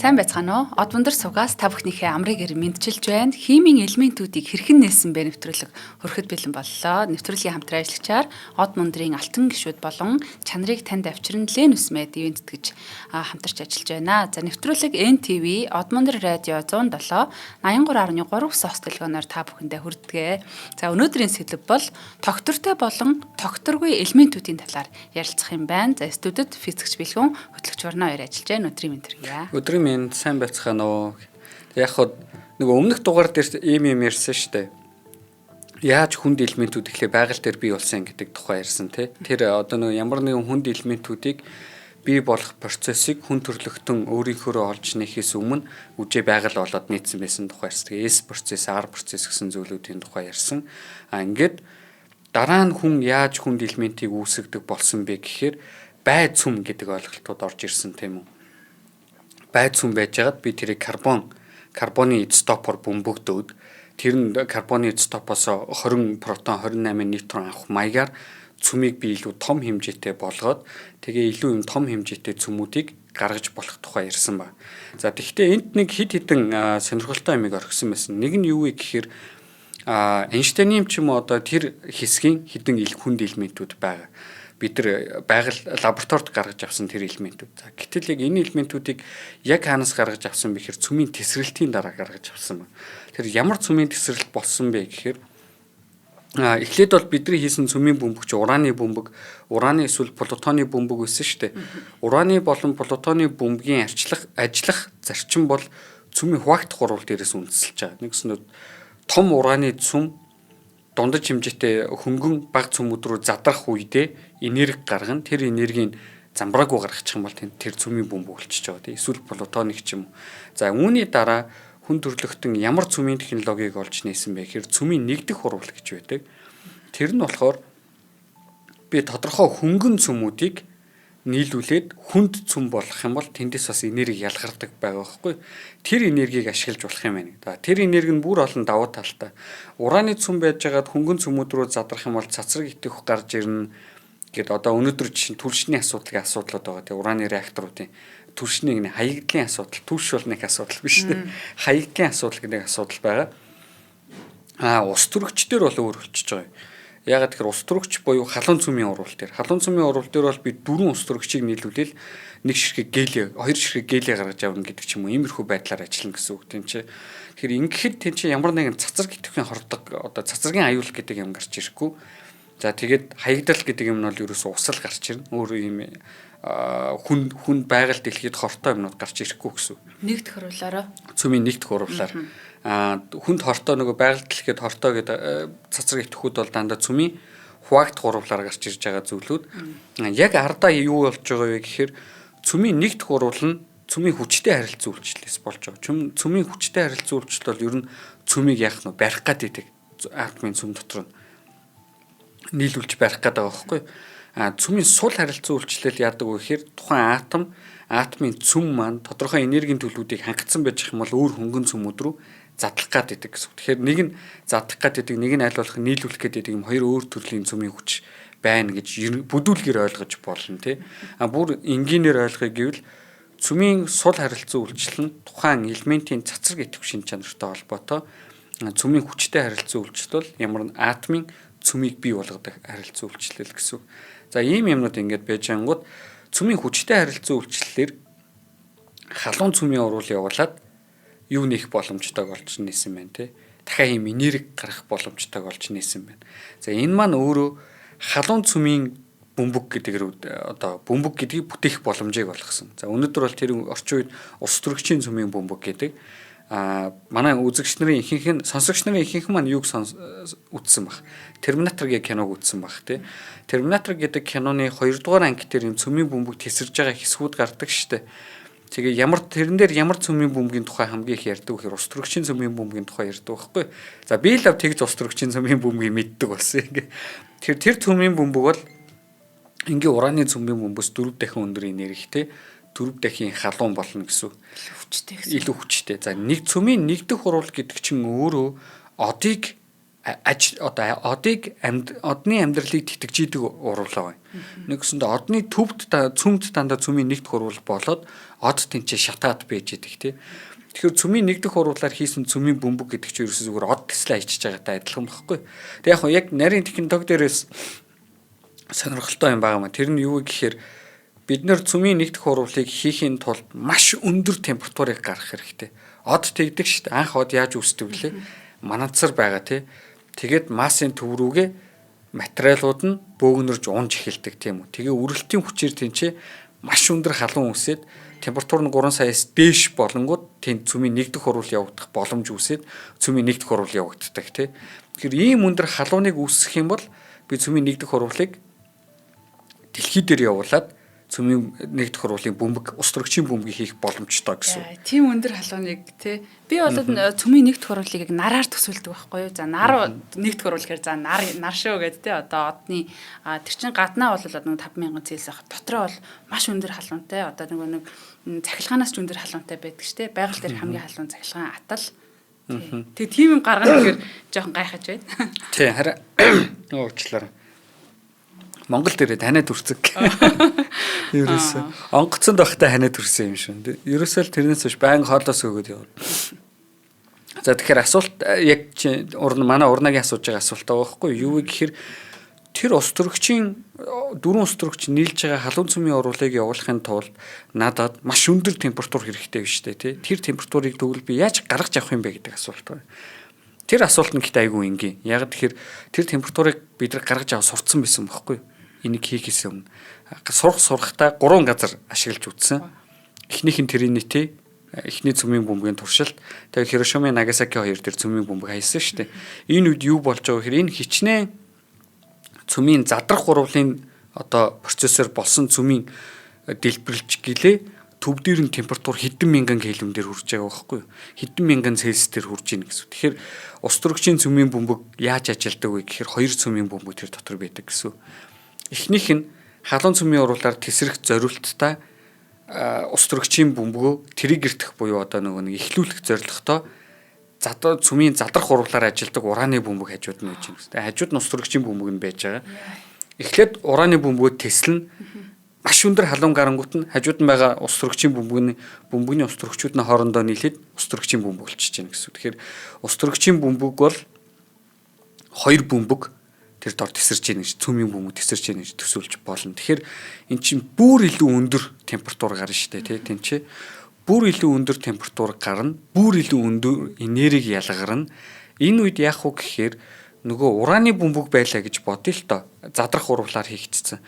Сайн байцгаана уу? Од өндөр сугаас та бүхнийхээ амрыг мэдчилж байна. Химийн элементүүдийг хэрхэн нээсэн бэ нэвтрүүлэг хөрөхөд бэлэн боллоо. Нэвтрүүлгийн хамтран ажиллагчаар Од мундрын алтан гишүүд болон чанарыг танд авчирн Ленус Мед ивент гэж хамтарч ажиллаж байна. За нэвтрүүлэг NTV Од мундар радио 107 83.3 ус төлгөөнөөр та бүхэндээ хүрдэгэ. За өнөөдрийн сэдэв бол тогтвортой болон тогтворгүй элементүүдийн талаар ярилцах юм байна. За студид физикч бэлгүн хөтлөгч Орно хоёр ажиллаж байна. Өдрийн мэнд төргийа. Өдрийн мэнд сайн байцгаана уу. Яг хөө нэг өмнөх дугаар дээр ийм ярьсан шүү дээ. Яаж хүнд элементүүд ихлэ байгаль дээр бий болсон гэдэг тухай ярьсан тий. Тэр одоо нэг ямар нэгэн хүнд элементүүдийг бий болох процессыг хүн төрлөختөн өөрийнхөө олж нэхээс өмнө үжээ байгаль болоод нийцсэн байсан тухай ярьсан. S процесс, R процесс гэсэн зүйлүүдийн тухай ярьсан. Ингээд дараа нь хүн яаж хүнд элементийг үүсгдэг болсон бэ гэхээр байд цүм гэдэг ойлголтууд орж ирсэн тийм үү. Байд цүм байжгаад би тэрийг карбоны изотопоор бөмбөгдөөд тэр нь карбоны изотопоос 20 протон 28 нейтрон авах маягаар цүмийг би илүү том хэмжээтэй болгоод тэгээ илүү юм том хэмжээтэй цүмүүдийг гаргаж болох тухай ярьсан ба. За тэгвэл энд нэг хид хідэн сонирхолтой юмыг орхисон байсан. Нэг нь юу вэ гэхээр Эйнштейн ч юм уу одоо тэр хэсгийн хідэн хүнд элементүүд байгаа. Бид нар байгаль лабораторид гаргаж авсан тэр элементүүд. За гэтэл яг энэ элементүүдийг яг хаанаас гаргаж авсан бэ гэхээр цүмийн тесрэлтийн дараа гаргаж авсан байна. Тэр ямар цүмийн тесрэлт болсон бэ гэхээр эхлээд бол бидний хийсэн цүмийн бөмбөг чи ураны бөмбөг, ураны эсвэл плутоны бөмбөг байсан шүү дээ. Ураны болон плутоны бөмбөгийн ажиллах зарчим бол цүмийн хуваагдах гурвал дээрээс үндэслэж байгаа. Нэгснээр том ураны цүм дундаж хэмжээтэй хөнгөн бага цөмүүд рүү задрах үедээ энерги гаргана. Тэр энергийг замбраагүй гаргачих юм бол тэр цөмийн бөмбөг болчихж байгаа тийм. Эсвэл плутоник ч юм уу. За үүний дараа хүн төрлөختөн ямар цөмийн технологиг олж нээсэн бэ гэхээр цөмийн нэгдэх хурвал гэж байдаг. Тэр нь болохоор би тодорхой хөнгөн цөмүүдийг нийлүүлээд хүнд цөм болгох юм бол тэндээс бас энерги ялгардаг байгаа байхгүй. Тэр энергийг ашиглаж болох юм байна. Тэр энерги нь бүр олон давуу талтай. Ураны цөм байжгаад хөнгөн цөмүүд рүү задрах юм бол цацраг итэх гарч ирнэ. Гэт одоо өнөөдөр чинь түлшний асуудлууд байгаа. Тэгээ ураны реакторуудын түлшний нэг хаягдлын асуудал, түлш бол нэг асуудал биш үү? Хаягдлын асуудал гэдэг асуудал байгаа. Ус төрөгчдөр бол өөр болчихж байгаа. Ягаад гэхээр ус төрөгч буюу халуун цөмийн урвал дээр. Халуун цөмийн урвал дээр бол би 4 ус төрөгчийг нийлүүлээл нэг ширхэг гелий, 2 ширхэг гелий гаргаж авна гэдэг ч юм уу. Иймэрхүү байдлаар ажиллана гэсэн үг тийм чи. Тэгэхээр ингэхэд тийм чи ямар нэгэн цацраг идэвхтэй хордог одоо цацрагийн аюул гэдэг юм гарч ирэхгүй. За тэгээд хаягдал гэдэг юм нь бол ерөөсөө усал гарч ирнэ. Өөр юм хүн байгаль дэлхийд хортой юмнууд гарч ирэхгүй гэсэн. Нэгдэх хурвлаараа. Цөмийн нэгдэх хурвлаар. Хүнд хортой нөгөө байгаль дэлхийд хортой гэдэг цацраг идэхүүд бол дандаа цөмийн хуваагдах хурвлаар гарч ирж байгаа зүйлүүд. Яг ардаа юу болж байгаа вэ гэхээр цөмийн нэгдэх хурвал нь цөмийн хүчтэй харилцан үйлчлэлээс болж байгаа. Цөмийн хүчтэй харилцан үйлчлэл бол ер нь цөмийг яах нь барих гад идэг. Атомын цөм дотор нь нийлүүлж барих гэдэг байгаа байхгүй. Цөмийн сул харилцан үйлчлэл яадаг вэ гэхээр тухайн атомын цөм маань тодорхой энергийн төлөвүүдийг хангацсан байж их юм бол өөр хөнгөн цөмүүд рүү задлах гад идэг гэсэн. Тэгэхээр нэг нь задлах гад идэг, нэг нь аль болох нийлүүлэх гээд идэг юм хоёр өөр төрлийн цөмийн хүч байна гэж бүдүүлгээр ойлгож болно тий. Бүр энгийнээр ойлгоё гэвэл цөмийн сул харилцан үйлчлэл нь тухайн элементийн цацраг идэвх шин чанартай холбоотой. Цөмийн хүчтэй харилцан үйлчлэл бол ямар нэгэн атомын цөмийг бий болгодог харилцан үйлчлэл гэсэн. За ийм юмнууд ингээд байж ангууд цөмийн хүчтэй харилцан үйлчлэлээр халуун цөмийн урвал явуулаад юу нээх боломжтой болж нээсэн байна те. Дахиад ийм энерги гаргах боломжтой болж нээсэн байна. За энэ маань өөрөө халуун цөмийн бөмбөг гэдгээр одоо бөмбөг гэдгийг бүтээх боломжийг болгосон. За өнөөдөр бол тэр орчин үед ус төрөгчийн цөмийн бөмбөг гэдэг манай үзэгч нарын ихэнх нь сонсогч нарын ихэнх маань юуг үзсэн баг. Терминаторгийн киног үзсэн баг тий. Терминатор гэдэг киноны 2 дугаар анги дээр юм цөмийн бөмбөг тесэрж байгаа хэсгүүд гардаг штэ. Тэгээ тэрэн дээр ямар цөмийн бөмбөгийн тухай хамгийн их ярьдаг вэ гэхээр ус төрөгчийн цөмийн бөмбөгийн тухай ярьдаг байхгүй. За би л тэгж ус төрөгчийн цөмийн бөмбөгийг мэддэг болсон. Тэр цөмийн бөмбөг бол ингээ ураны цөмийн бөмбөөс 4 дахин өндөр энергитэй 4 дахин халуун болно гэсэн. Илүү хүчтэй. За нэг цөмийн нэгдэх хурвал гэдэг чинь өөрөө одыг одны амьдралыг тэтгэж идэг уруулаа байна. Нэгсэндээ одны төвд цөмд дандаа цөмийн нэгдэх уруул болоод од тэнцээ шатаад байж идэг тий. Тэгэхээр цөмийн нэгдэх уруулаар хийсэн цөмийн бөмбөг гэдэг чинь ерөөсөө зүгээр од төслөө хийчихэж байгаатай адилхан байхгүй. Тэг яг нарийн технологи дээрээс сонирхолтой юм байгаа маа. Тэр нь юу гэхээр бид нэр цөмийн нэгдэх уруулыг хийхийн тулд маш өндөр температурыг гаргах хэрэгтэй. Од тэгдэг шүү дээ. Анх од яаж үүсдэг вүлээ? Мананцар байгаа тий. Тэгээд массын төв рүүгээ материалууд нь бөөгнөрж унж эхэлдэг тийм үү. Тэгээ үрэлтийн хүчээр тэнцээ маш өндөр халуун үсээд температур нь 3 саяас дээш болонгууд тэнд цөмийн нэгдэх уруул явагдах боломж үүсээд цөмийн нэгдэх уруул явагддаг тий. Тэгэхээр ийм өндөр халууныг үүсгэх юм бол би цөмийн нэгдэх уруулыг дэлхий дээр явуулаад цөмийн нэгдэх уруулын бөмбөг, ус төрөгчийн бөмбөгийг хийх боломжтой гэсэн. Тийм өндөр халууныг тий. Би бол цөмийн нэгдэх уруулыг нараар төсөөлдөг байхгүй юу? За нар нэгдэх уруул гэхээр за нар шүү гэдэг тий. Одоо одны тэр чин гаднаа бол нэг 5000 Цельс ах. Дотроо бол маш өндөр халуунтай. Одоо нэг цахилгаанаас ч өндөр халуунтай байдаг шүү дээ. Байгаль дээр хамгийн халуун цахилгаан атал. Тэгээ тийм юм гаргана гэхээр жоохон гайхаж байна. Тий, хараа уучлаарай. Монгол дээрээ танаа төрцөг. Ерөөсөө онгоцонд байхдаа ханаа төрсөн юм шүү. Ерөөсөө л тэрнээс биш баян хоолоос өгөөд явна. За тэгэхээр асуулт яг манай урнагийн асууж байгаа асуулт байгаа байхгүй юу гэхээр тэр ус төрөгчийн дөрвөн ус төрөгч нийлж байгаа халуун цөмийн уруулыг явуулахын тулд надад маш өндөр температур хэрэгтэй биш үү тий. Тэр температурыг тэгвэл би яаж гаргаж авах юм бэ гэдэг асуулт байна. Тэр асуулт нь ихтэй айгүй энгийн. Яг тэгэхээр тэр температурыг бид нар гаргаж авах сурцсан байсан байхгүй юу? Энийг хийхээс өмнө сурахтаа 3 газар ашиглаж үзсэн. Эхнийх нь Тринити, эхний цөмийн бөмбөгийн туршилт, тэгээ Хирошима, Нагасаки хоёр дээр цөмийн бөмбөг хайсан шүү дээ. Энэ үед юу болж байгаа гэхээр энэ хичнээн цөмийн задрах гурвлын одоо процессор болсон цөмийн дэлбэрэлж гэлээ төв дээр нь температур хэдэн мянган кельвин дээр хүрч байгаа байхгүй юу? Хэдэн мянган Цельс дээр хүрж ийн гэсэн. Тэгэхээр ус төрөгчийн цөмийн бөмбөг яаж ажилдаг вэ гэхээр хоёр цөмийн бөмбөг тэр дотор байдаг гэсэн. Эхнийх нь халуун цөмийн уруулаар тесрэх зориулттай ус төрөгчийн бөмбөгөө триггердэх буюу одоо нэг эхлүүлэх зорилготой цөмийн задрах уруулаар ажилдаг ураны бөмбөг хажууд нь байж байна. Хажууд нь ус төрөгчийн бөмбөг нь байж байгаа. Эхлээд ураны бөмбөгөө теслэн маш өндөр халуун гарангуут нь хажууд нь байгаа ус төрөгчийн бөмбөгийн ус төрөгчүүд нь хоорондоо нийлээд ус төрөгчийн бөмбөг болчихж байна гэсэн. Тэгэхээр ус төрөгчийн бөмбөг бол хоёр бөмбөг тэр дор тесэрч ийн гэж цөмийн бөмбөг тесэрч ийн гэж төсөөлж болно. Тэгэхээр эн чинь бүр илүү өндөр температур гарна шүү дээ тий тэнцээ. Бүр илүү өндөр температур гарна, бүр илүү өндөр энерги ялгарна. Энэ үед яах вэ гэхээр нөгөө ураны бөмбөг байлаа гэж бодъё л доо. Задрах уруулаар хийгдсэн.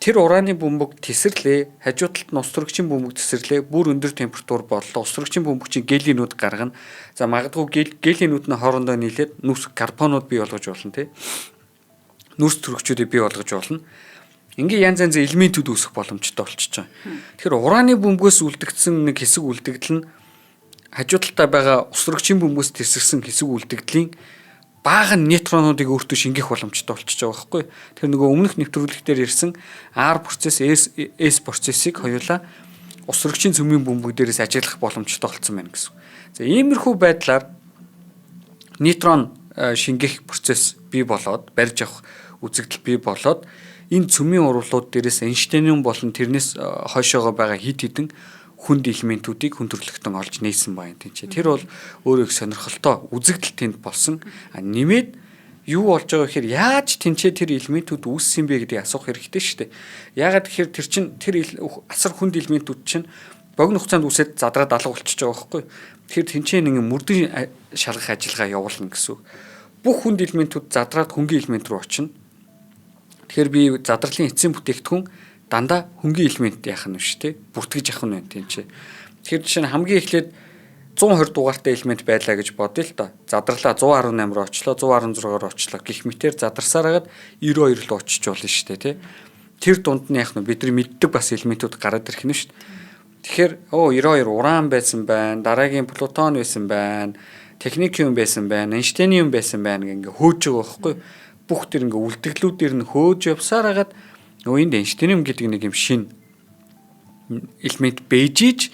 Тэр ураны бөмбөг тесэрлээ, хажуу талд нь ус төрөгчийн бөмбөг тесэрлээ, бүр өндөр температур боллоо. Ус төрөгчийн бөмбөг чинь гелийнүүд гаргана. За магадгүй гелийнүүд нь хоорондоо нийлээд нүс карбонууд бий болгож болно тий. Нүс төрөгчүүдийг бий болгож болно. Ингээ янз янзын элементүүд үүсэх боломжтой болчихж байгаа. Тэгэхээр ураны бөмбөгөөс үлдэгдсэн нэг хэсэг үлдэгдэл нь хажуу талдаа байгаа ус төрөгчийн бөмбөгөөс тесэрсэн хэсэг үлдэгдлийн бага нейтронуудыг өөртөө шингэх боломжтой болчихж байгаа байхгүй. Тэр нөгөө өмнөх нэвтрүүлэгтээр ирсэн R процесс, S процессыг хоёулаа ус төрөгчийн цөмийн бөмбөг дээрээс ажиглах боломжтой болсон байна гэсэн. За иймэрхүү байдлаар нейтрон шингэх процесс бий болоод барьж авах үзэгдэл бий болоод энэ цөмийн уруулууд дээрээс Эйнштейн болон тэрнээс хойшоогоо байгаа хид хідэн хүнд элементүүдийг хүн төрөлхтөн олж нээсэн байна тийм. Тэр бол өөрөө их сонирхолтой үзэгдэл тэнд болсон. Нэмээд юу болж байгаа гэхээр яаж тэнцээ тэр элементүүд үүссэн бэ гэдгийг асуух хэрэгтэй шүү дээ. Яагаад гэхээр тэр чин тэр асар хүнд элементүүд чинь богино хугацаанд үсээд задраад алга болчихж байгаа байхгүй. Тэгэхээр тэнцээ нэг мөрдөн шалгах ажиллагаа явуулна гэсэн. Бүх хүнд элементүүд задраад хөнгөн элемент рүү очино. Тэгэхээр би задралын эцсийн бүтээгдэхүүн дандаа хөнгөн элемент яах нь биш те бүртгэж явах нь байна тийм чи. Тэгэхээр жишээ нь хамгийн эхлээд 120 дугаартай элемент байлаа гэж бодъё л доо. Задралаа 118 руу очлоо, 116-аар очлоо. Гэх мэтээр задарсараад 92 руу очиж болно шүү дээ тий. Тэр дунд нь яах нь бидний мэддэг бас элементүүд гараад ирэх нь шүү дээ. Тэгэхээр 92 уран байсан байна, дараагийн плутон байсан байна, техникиум байсан байна, Эйнштейниум байсан байна гэнгээ хөөж байгаа байхгүй. Бүх тэр ингээ үлдэгдлүүдээр нь хөөж явсараад энд Эйнштейниум гэдэг нэг юм шин элемент бэжиж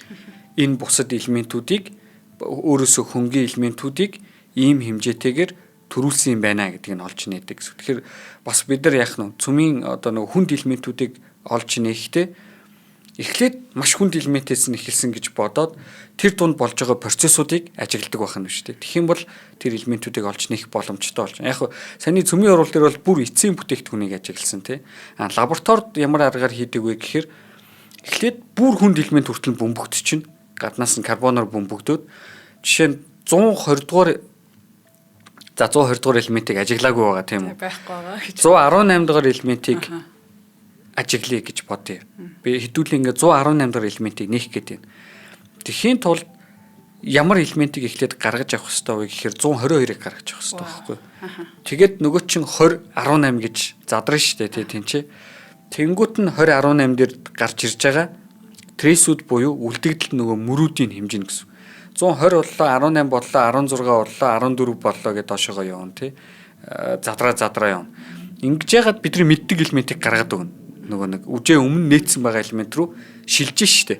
энэ бусад элементүүдийг өөрөөсөө хөнгөн элементүүдийг ийм хэмжээтэйгээр төрүүлсэн юм байна гэдгийг нь олж нээдэг. Тэгэхээр бас бид нар яах нь цөмийн одоо нэг хүнд элементүүдийг олж нээхдээ эхлээд маш хүнд элементээс нь эхэлсэн гэж бодоод тэр дунд болж байгаа процессуудыг ажигладаг байх нь шүү дээ. Тэгэх юм бол тэр элементүүдийг олж нээх боломжтой болж. Яг нь саний цөмийн урвал дээр бол бүр эцсийн бүтээгдэхүүнийг ажигласан тий. Лабораторид ямар аргаар хийдэг вэ гэхээр эхлээд бүр хүнд элемент хүртэл бөмбөгдөж чинь гаднаас нь карбоноор бөмбөгдөөд жишээ нь 120 дугаар 120 дугаар элементийг ажиглаагүй байгаа тийм үү? Байхгүй байгаа гэж. 118 дугаар элементийг ажиглая гэж бодъё. Би хэдүүлээ ингээ 118 дахь элементийг нээх гээд байна. Тэхийн тулд ямар элементийг эхлээд гаргаж авах хэрэгтэй вэ гэхээр 122-ыг гаргаж авах хэрэгтэй байхгүй юу? Тэгээд нөгөө чин 20 18 гэж задрна шүү дээ тийм ч. Тэнгүүт нь 20 18 дээр гарч ирж байгаа трейсүүд буюу үлдэгдэл нөгөө мөрүүдийн хэмжээ гэсэн. 120 боллоо 18 боллоо 16 боллоо 14 боллоо гэдээ доошогоо явна тий. Задраа явна. Ингэж яагаад бидний мэддэг элементийг гаргаад өгнө. Нөгөө нэг үжээ өмнө нээсэн байгаа элемент рүү шилжиж штэ.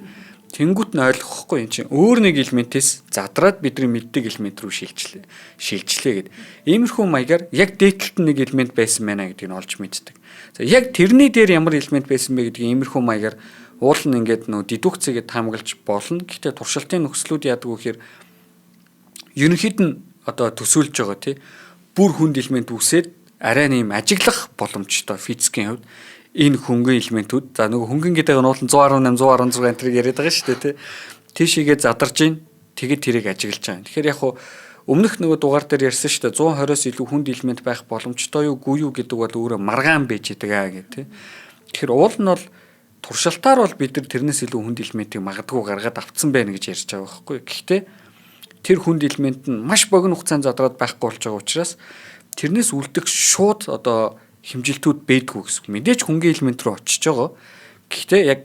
Тэнгүүт нь ойлгохгүй юм чинь өөр нэг элементээс задраад бидний мэддэг элемент рүү шилжлээ гэд. Иймэрхүү маягаар яг дээдлэлт нэг элемент байсан байна гэдгийг нь олж мэддэг. За яг тэрний дээр ямар элемент байсан бэ гэдгийг иймэрхүү маягаар уул нь ингээд нөө дедукцэгээд таамаглаж болно. Гэхдээ туршилтын нөхцлүүд яадаг вэ гэхээр ерөнхийд нь одоо төсөөлж байгаа тий бүр хүнд элемент үсээд арай нэм ажиглах боломжтой физикийн хувьд энэ хөнгөн элементүүд за нөгөө хөнгөн гэдэг нь уул нь 118 116 энтрийг яриад байгаа шүү дээ тий. Тийшээгээ задарж ийн тэгээд тэрийг ажиглаж байгаа. Тэгэхээр яг хуу өмнөх нөгөө дугаар дээр ярьсан шүү дээ 120-оос илүү хүнд элемент байх боломжтой юу үгүй юу гэдэг бол өөрөө маргаан байж байгаа гэх тий. Тэгэхээр уул нь бол туршилтаар бол бид нар тэрнээс илүү хүнд элементийг магадгүй гаргаад авцсан байна гэж ярьж байгаа байхгүй. Гэхдээ тэр хүнд элемент нь маш богино хугацаанд задраад байхгүй болж байгаа учраас тэрнээс үлдэх шууд одоо хэмжилтүүд бэдгүү гэсэн. Мэдээж хөнгөн элемент рүү очиж байгаа. Гэхдээ яг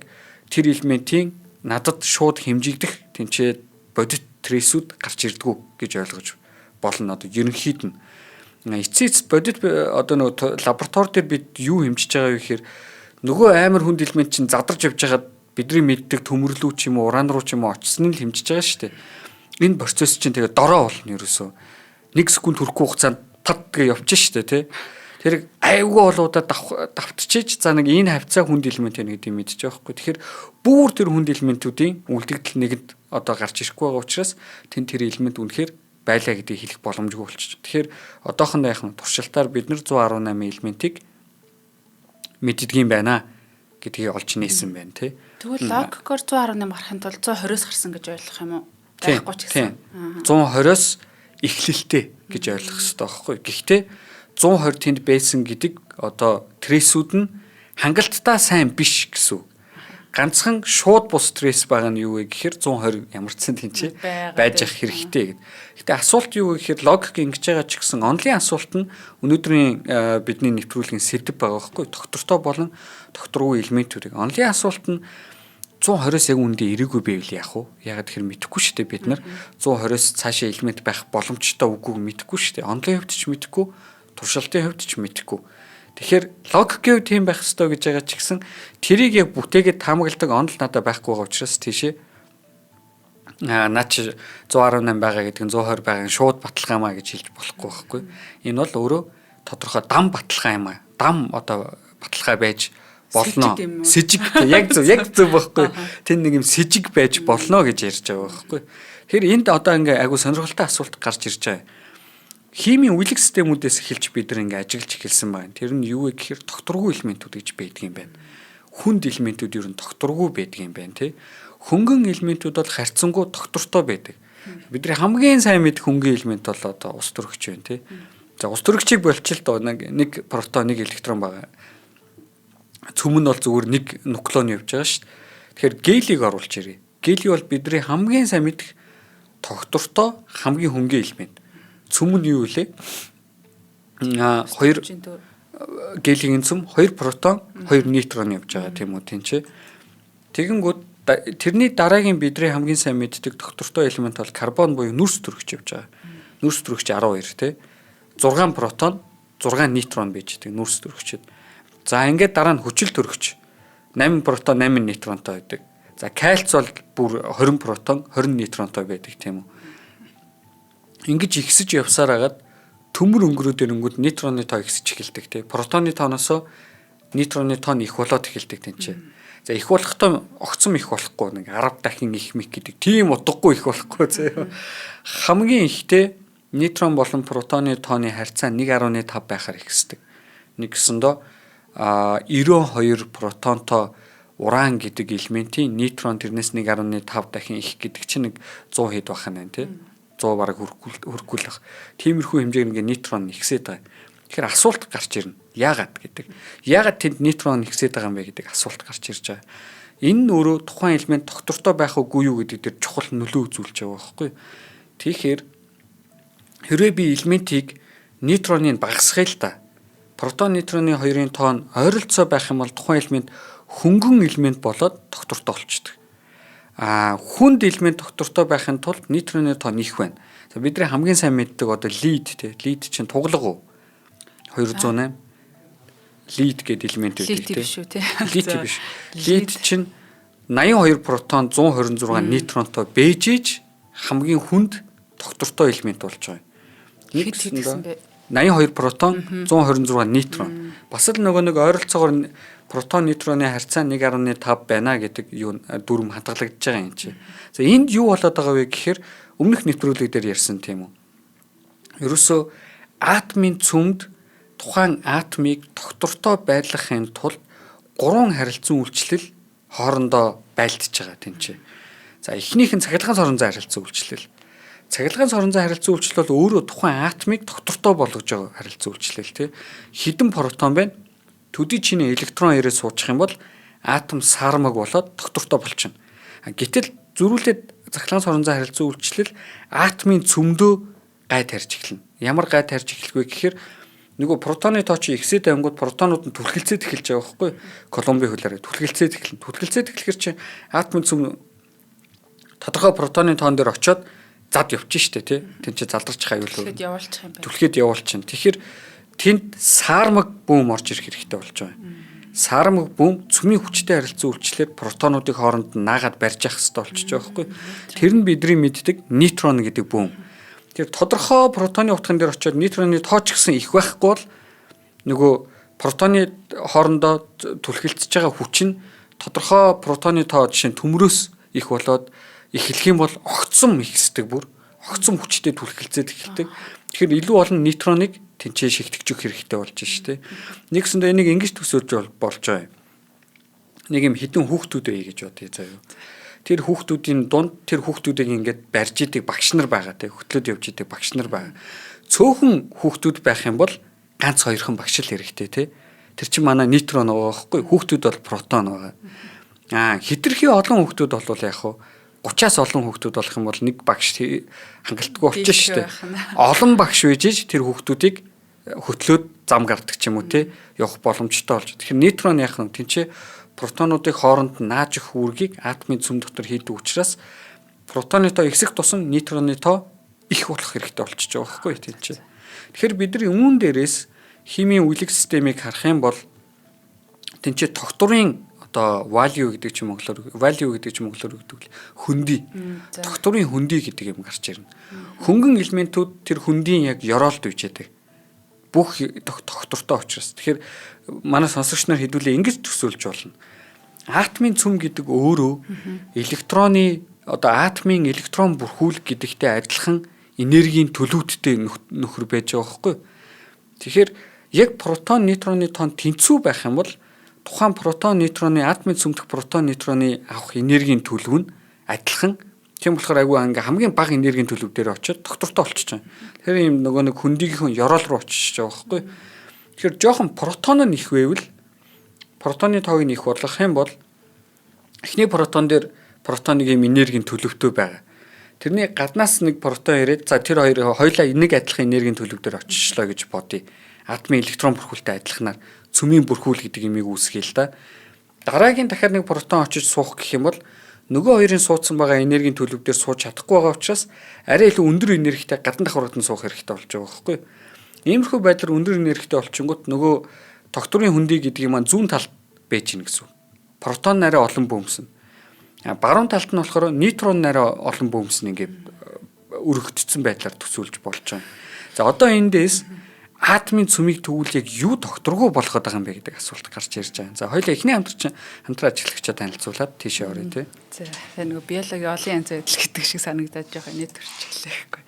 тэр элементийн надад шууд хэмжигдэх тэнцээ бодит трейсүүд гарч ирдгүү гэж ойлгож болно. Одоо ерөнхийд нь эцэц бодит одоо нөгөө лаборатори дээр бид юу хэмжиж байгаа вэ гэхээр нөгөө амар хүнд элемент чинь задарч явж байгаад бидний мэддэг төмөрлөө ч юм уу уран руу ч юм уу очсон нь л хэмжиж байгаа шүү дээ. Энэ процесс чинь тэгээ дорой болно ерөөсөө. 1 секунд хүрэхгүй хугацаанд тат гэ явчих шүү дээ тий. Тэр айгүй болоодаа давтчихэж за нэг энэ хавцаа хүнд элемент байна гэдгийг мэдчих жоохгүй. Тэгэхээр бүр тэр хүнд элементүүдийн үлдэгдэл нэгэнд одоо гарч ирэхгүй байгаа учраас тэр элемент үнэхээр байлаа гэдгийг хэлэх боломжгүй болчих. Тэгэхээр одоохондоо яах нь туршилтаар бид нар 118 элементийг мэддэг юм байна гэдгийг олж нээсэн байна тий. Тэгвэл логикоор 118 гарахын тулд 120-оос гарсан гэж ойлгох юм уу? Байхгүй ч гэсэн. 120-оос эхлэлтэй гэж ойлгох хэрэгтэй байхгүй. Гэхдээ 120 тэнд байсан гэдэг одоо трейсүүд нь хангалттай сайн биш гэсэн. Ганцхан шууд бус трейс байгаа нь юу вэ гэхээр 120 ямар ч сан тэнцээ байж ах хэрэгтэй гэд. Гэтэ асуулт юу вэ гэхээр логик ингэж байгаа ч гэсэн онлын асуулт нь өнөөдрийн бидний нэвтрүүлгийн сэдэв байгаа байхгүй. Доктортой болон докторгүй элементүүдийг. Онлын асуулт нь 120-оос яг үндэ ирээгүй байвал яах вэ? Ягаад гэхээр мэдэхгүй шүү дээ бид нар 120-оос цаашаа элемент байх боломжтой үгүйг мэдэхгүй шүү дээ. Онлын хувьд ч мэдэхгүй, туршилтын хувьд ч мэдэхгүй. Тэгэхээр логикийн хувьд тийм байх ёстой гэж байгаа ч гэсэн тэрийг яг бүтээгээд таамагладаг онл надад байхгүй байгаа учраас тийшээ наач 118 байгаа гэдэг нь 120 байгааг шууд баталгаамаа гэж хэлж болохгүй байхгүй. Энэ бол өөрөө тодорхой дам баталгаа юм аа. Дам одоо баталгаа байж болно. Сэжиг яг зөв байхгүй. Тэн нэг юм сэжиг байж болно гэж ярьж байгаа байхгүй. Тэгэхээр энд одоо ингээ айгу сонирхолтой асуулт гарч ирж байгаа. Химийн үйлэг системүүдээс эхэлж бид нар ингээ ажиглаж эхэлсэн байна. Тэр нь юу вэ гэхээр докторгүй элементүүд гэж байдаг юм байна. Хүнд элементүүд ер нь докторгүй байдаг юм байна тий. Хөнгөн элементүүд бол харьцангуй доктортой байдаг. Бидний хамгийн сайн мэдэх хөнгөн элемент бол одоо ус төрөгч байна тий. За ус төрөгчийг болчихлоо нэг протон нэг электрон байгаа. Цөм нь бол зүгээр нэг нуклон явж байгаа шүү дээ. Тэгэхээр гелийг оруулж ирээ. Гели бол бидний хамгийн сайн мэдэх доктортой хамгийн хөнгөн элемент. Цөм нь юу вэ? Хоёр гелийн цөм, 2 протон, 2 нейтрон явж байгаа тийм үү тэнцээ. Тэгэнгүүт тэрний дараагийн бидний хамгийн сайн мэддэг доктортой элемент бол карбон буюу нүрс төрөгч явж байгаа. Нүрс төрөгч 12 тий. 6 протон, 6 нейтрон bijдэг нүрс төрөгчд. За ингээд дараа нь хүчил төрөгч 8 протон, 8 нейтронтой байдаг. За кальц бол бүр 20 протон, 20 нейтронтой байдаг тийм үү. Ингэж ихсэж явсаар хагаад төмөр өнгөрөөд ирэнгүүт нейтроны тоо ихсэж эхэлдэг тий. Протоны тооноосоо нейтроны тоо их болоод эхэлдэг тэнцээ. За их болохтой огцом их болохгүй нэг 10 дахин их мэг гэдэг тийм утгагүй их болохгүй зөө. Хамгийн ихтэй нейтрон болон протоны тооны харьцаа 1.5 байхаар ихсдэг. Нэгсэндөө 92 протонтой уран гэдэг элементийн нейтрон тэрнээс 1.5 дахин их гэдэг чинь нэг 100 хэд байх нь тий. 100 бараг хүрэхгүй л баг. Тиймэрхүү хэмжээгээр ингээ нейтрон ихсээд байгаа. Тэгэхээр асуулт гарч ирнэ. Яагаад гэдэг. Яагаад тэнд нейтрон ихсээд байгаа юм бэ гэдэг асуулт гарч ирж байгаа. Энэ нь өөрөө тухайн элемент доктортой байх уугүй юу гэдэг дээр чухал нөлөө үзүүлж байгаа байхгүй. Тэгэхээр хэрвээ би элементийг нейтроныг багасгая л да. Протон нейтроны хоёрын тоон ойролцоо байх юм бол тухайн элемент хөнгөн элемент болоод доктортой болчихдог. Хүнд элемент доктортой байхын тулд нейтроны тоон их байна. За бидний хамгийн сайн мэддэг одоо лид тий. Лид чинь туглага уу? 208 лид гэдэг элемент байдаг тий. Лид биш. Лид чинь 82 протон 126 нейтронтой бэжж хамгийн хүнд доктортой элемент болж байгаа. Нэг 82 протон 126 нейтрон. Бас л нэг ойролцоогоор протон нейтроны харьцаа 1.5 байна гэдэг юу дүрм хадгалагдаж байгаа юм чи. За энд юу болоод байгаа вэ гэхээр өмнөх нэвтрүүлэг дээр ярьсан тийм үү. Ерөөсөө атомын цөмд тухайн атомыг доктортой байлгахын тулд 3 харилцан үйлчлэл хоорондоо байлдж байгаа тийм чи. За эхнийх нь цахилгаан соронзон харилцан үйлчлэл. Цахилгаан соронзон харилцан үйлчлэл бол өөрөө тухайн атомыг доктортой болгож байгаа харилцан үйлчлэл тий. Хідэн протон байна. Төдий чиний электрон ирээд суучих юм бол атом сармаг болоод доктортой болчихно. Гэтэл зөрүүлээд цахилгаан соронзон харилцан үйлчлэл атомын цөмдөө гай тарьж эхэлнэ. Ямар гай тарьж эхлэх вэ гэхээр нөгөө протоны тоо чи ихсээд ангууд протонууд нь түлхэлцээд эхэлж байгаа байхгүй Колумбийн хуулиараа түлхэлцээд эхэлнэ. Түлхэлцээд эхлэхэр чи атомын цөм тодорхой протоны тоон дээр очиод зад явчих штэ тий. Тэн чи залдарч хавьлуу. Түлхээд явуулчихна. Тэгэхээр тэнд сармаг бөөм орж ирэх хэрэгтэй болж байгаа. Сармаг бөөм цөмийн хүчтэй харилцан үйлчлэлээр протонуудыг хооронд нь наагаад барьж явах хэрэгтэй болчихж байгаа байхгүй. Тэр нь бидний мэддэг нейтрон гэдэг бөөм. Тэр тодорхой протоны утган дээр очиод нейтроны тоо ч гэсэн их байхгүй бол нөгөө протоны хоорондоо түлхэлцэж байгаа хүч нь тодорхой протоны тоо жишээ нь төмрөөс их болоод эхлэх юм бол огцом ихсдэг бүр огцом хүчтэй түлхэлцээд эхэлдэг. Тэгэхээр илүү олон нейтроныг тэнцээ шигтгэж өгөх хэрэгтэй болж штэ. Нэгсэндээ энийг ингэж төсөөлж болж байгаа. Нэг юм хідэн хүүхдүүд бай гэж бодъё заяа. Тэр хүүхдүүдийн дунд тэр хүүхдүүдийг ингээд барьж идэг багш нар байгаа те хөтлөөд явж идэг багш нар байгаа. Цөөхөн хүүхдүүд байх юм бол ганц хоёрхан багш л хэрэгтэй те. Тэр чинь манай нейтрон байгаа байхгүй хүүхдүүд бол протон байгаа. Хитрхи олон хүүхдүүд бол яг хуу 30-аас олон хүүхдүүд болох юм бол нэг багш хангалтгүй болчих шүү дээ. Олон багш үйж тэр хүүхдүүдийг хөтлөөд зам гардаг ч юм уу те явах боломжтой болж. Тэгэхээр нейтрон яхан тэнцээ протонуудыг хооронд нь нааж өгөх үүргийг атомын цөм дотор хийдэг учраас протоны тоо ихсэх тусам нейтроны тоо их болох хэрэгтэй болчихж байгаа байхгүй тэнцээ. Тэгэхээр бидний үүн дээрээс химийн үлэг системийг харах юм бол тэнцээ тогтворын одоо value гэдэг чинь монголоор өгдөг хөндөй. Докторын хөндөй гэдэг юм гарч ирнэ. Хөнгөн элементүүд тэр хөндийн яг ёроолд үжээдэг. Бүх доктортой учраас. Тэгэхээр манай сонсогч нар хэдүүлээ ингэж төсөөлж болно. Атомын цөм гэдэг өөрөө электроны одоо атомын электрон бүрхүүл гэдэгтэй адилхан энергийн төлөвттэй нөхөр байж байгаа байхгүй. Тэгэхээр яг протон нейтроны тоон тэнцүү байх юм бол тухайн протон нейтроны атомын цөмдөх протон нейтроны авах энергийн төлөв нь адилхан. Тийм болохоор айгүй ингээ хамгийн бага энергийн төлөв дээр очиод доктортой болчихж байгаа. Тэр юм нөгөө нэг хөндийгийнхэн ёроол руу очиж байгаа байхгүй. Тэгэхээр жоохон протон нь их байвал протоны тоог нь их болгох юм бол эхний протон дээр протоныг юм энергийн төлөвтэй байгаа. Тэрний гаднаас нэг протон ирээд за тэр хоёулаа нэг адилхан энергийн төлөв дээр очичлаа гэж бодъё. Атомын электрон бүрхүүлтэй адилханаар цөмийн бүрхүүл гэдэг юмыг үүсгэе л да. Дараагийн дахиад нэг протон очиж суух гэх юм бол нөгөө хоёрын суудсан байгаа энергийн төлөв дээр сууж чадахгүй байгаа учраас арай илүү өндөр энергитэй гадна давхраад нь суух хэрэгтэй болж байгаа байхгүй. Иймэрхүү байдлаар өндөр энергитэй болчингууд нөгөө докторын хөндий гэдэг юм зүүн талд байж гин гэсэн. Протон арай олон бөөмсөн. Баруун талд нь болохоор нейтрон арай олон бөөмсөн ингээд өргөгдсөн байдлаар төсөөлж болж байгаа. За одоо эндээс атомын цөмийг тэгвэл яг юу докторгүй болгоод байгаа юм бэ гэдэг асуулт гарч ирж байгаа. За хоёул эхний хамтран ажиллагчаа танилцуулаад тийшээ орё тий. За нөгөө биологийн олон янз байдал гэдэг шиг санагдаад жоох нийт төрчихлээ.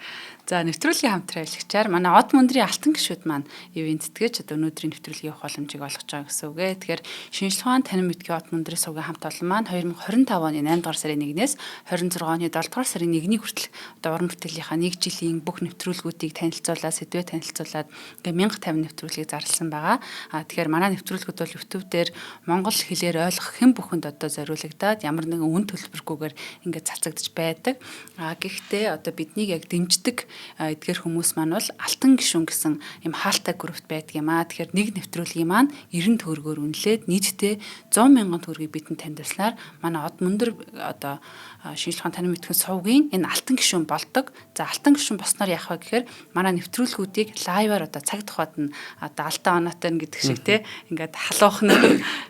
За нэвтрүүлгийн хамтран ажиллагчаар манай Од мөндрийн алтан гишүүд маань ивент тэтгэж одоо өнөөдрийн нэвтрүүлгийн явах боломжийг олгож байгаа гэсэн үг ээ. Тэгэхээр шинжлэх ухаан танин мэдгийн Од мөндрийн сувгийн хамт олон маань 2025 оны 8 дугаар сарын 1-ээс 26 оны 7 дугаар сарын 1-ний хүртэл одоо уран бүтээлийнхаа 1 жилийн бүх нэвтрүүлгүүдийг танилцуулаад сэдвээ танилцуулаад ингээ 1050 нэвтрүүлгийг зарласан байгаа. Тэгэхээр манай нэвтрүүлгүүд бол YouTube дээр монгол хэлээр ойлгох хэн бүхэнд одоо зориулагдаад ямар нэгэн үн төлбөргүйгээр ингээ цацагдж байдаг. Гэхдээ одоо биднийг яг дэмждэг эдгээр хүмүүс маань бол алтан гишүүн гэсэн юм хаалттай группт байдаг юм аа. Тэгэхээр нэг нэвтрүүлгийн маань 90 төгрөгөөр үнэлээд нийтдээ 100 мянган төгрөгийг бидэнд танилцуулснаар манай Од мөндөр одоо шинжлэх ухааны танин мэдхэн сувгийн энэ алтан гишүүн болдог. За алтан гишүүн босноор яах вэ гэхээр манай нэвтрүүлгүүдийг лайваар одоо цаг тухайд нь одоо алтан оноотой гэдэг шиг те ингээд халуухан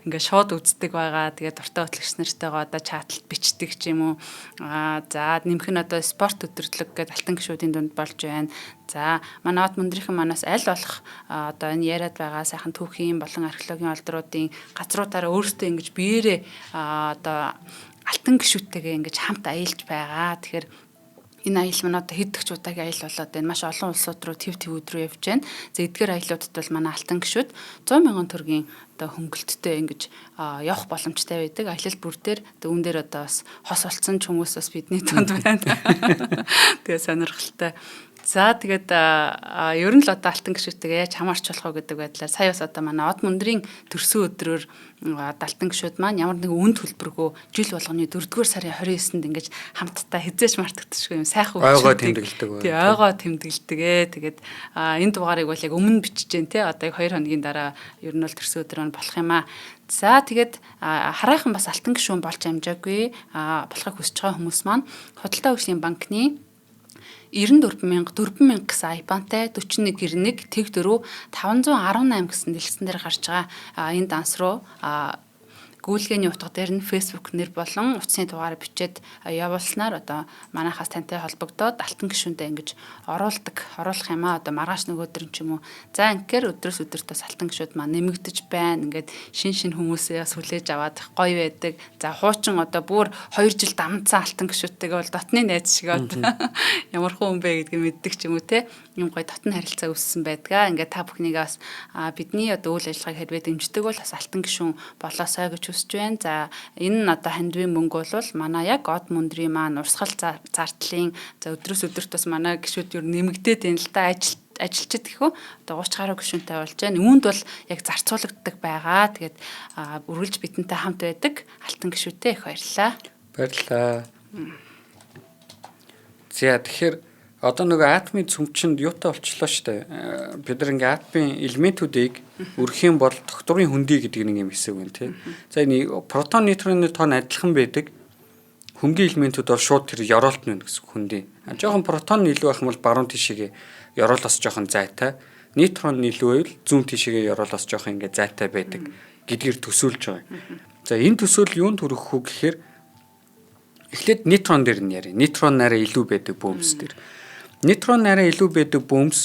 ингээд шууд үздэг байгаа. Тэгээд дуртай хөтлөгч нартайгаа одоо чатлт бичдэг ч юм уу. За нэмэх нь одоо спорт өдрлөг гэдэг алтан гишүүдийн дунд болж байна. За манай Од мөндрийнхэн манаас аль болох одоо энэ яриад байгаа сайхан түүхийн болон археологийн олдруудын газруудаараа өөрсдөө ингэж биеэрээ одоо алтан гишүүдтэйгээ ингэж хамт аялж байгаа. Тэгэхээр энэ аялал маань одоо хэдэгч удаагийн аялал болоод байна. Маш олон улсууд руу төв өдрөө явж байна. За эдгээр аяллуудад бол манай алтан гишүүд 100 мянган төгрөгийн одоо хөнгөлөлттэй ингэж явах боломжтой байдаг. Аялал бүр дээр үүн дээр одоо бас хос олцсон ч хүмүүс бас бидний донд байна. Тэгээ сонирхолтой. За тэгээд ер нь л одоо алтан гишүүдтэйгээ яаж хамаарч болох вэ гэдэг байдлаар сая бас одоо манай Од мөндрийн төрсөн өдрөөр алтан гишүүд маань ямар нэгэн үн төлбөргөө жил болгоны 4-р сарын 29-нд ингэж хамтдаа хизээш мартагдчихгүй юм сайхан ойгоо тэмдэглэдэг байна. Тий, ойгоо тэмдэглэдэг ээ. Тэгээд энэ дугаарыг бол яг өмнө бичиж जैन те одоо яг 2 хоногийн дараа ер нь бол төрсөн өдөр нь болох юм аа. За тэгээд хараахан бас алтан гишүүн болж амжаагүй болохыг хүсэж байгаа хүмүүс маань Худалдаа хөгжлийн банкны 94,000 гэсэн айбантай 4191 тэг 4 518 гэсэн дэлгэцэн дээр гарч байгаа энэ данс руу гүйлгээний утга дээр нь Facebook нэр болон утасны дугаарыг бичээд явуулснаар одоо манайхаас тантай холбогдоод алтан гишүүндээ ингэж оруулах юм аа одоо маргааш нэг өдөр ч юм уу. За ингээр өдрөөс өдөрт бас алтан гишүүд маань нэмэгдэж байна. Ингээд шин хүмүүсээ бас хүлээж аваад гоё байдаг. За хуучин одоо бүр 2 жил дамжсан алтан гишүүдтэйгээ бол дотны найз шиг одоо ямар хүн бэ гэдгийг мэддэг ч юм уу те. Юм гоё дотны харилцаа үүссэн байдгаа. Ингээд та бүхнийг бас бидний одоо үйл ажиллагааг хэрвээ дэмждэг бол бас алтан гишүүн болоосой гэж хүсэж байна. За энэ нь одоо хандвийн мөнгө бол манай яг Од мөндрийн маань урсгал зардлын за өдрөөс өдөрт бас манай гишүүд юу нэмэгдээд энэ л да ажилчид гэхүү одоо 30 гаруй гишүүнтэй болж байна. Үүнд бол яг зарцуулагддаг байгаа. Тэгээд үргэлж бидэнтэй хамт байдаг алтан гишүүтэй их баярлалаа. Баярлалаа. За тэгэхээр одоо нөгөө атомын цөмчөнд юутай болчлоо штэ. Бид нар ингээ атомын элементүүдийг өргөх юм бол докторын хөндий гэдэг нэг юм хэсэг байна тий. За энэ протон, нейтроны тоон адилхан байдаг. Хөнгийн элементүүд бол шууд тэр ёроолт нь гэсэн хөндий. Жохон протон илүү байх юм бол баруун тишээгээ ёроолоос жоохон зайтай. Нейтрон илүү байвал зүүн тишээгээ ёроолоос жоохон ингээ зайтай байдаг гэдгээр төсөөлж байгаа. За энэ төсөөл юунд хүрэх вэ гэхээр эхлээд нейтрон дээр нь яри. Нейтрон нараа илүү байдаг бөөмс дээр. Нейтрон нараа илүү байдаг бөөмс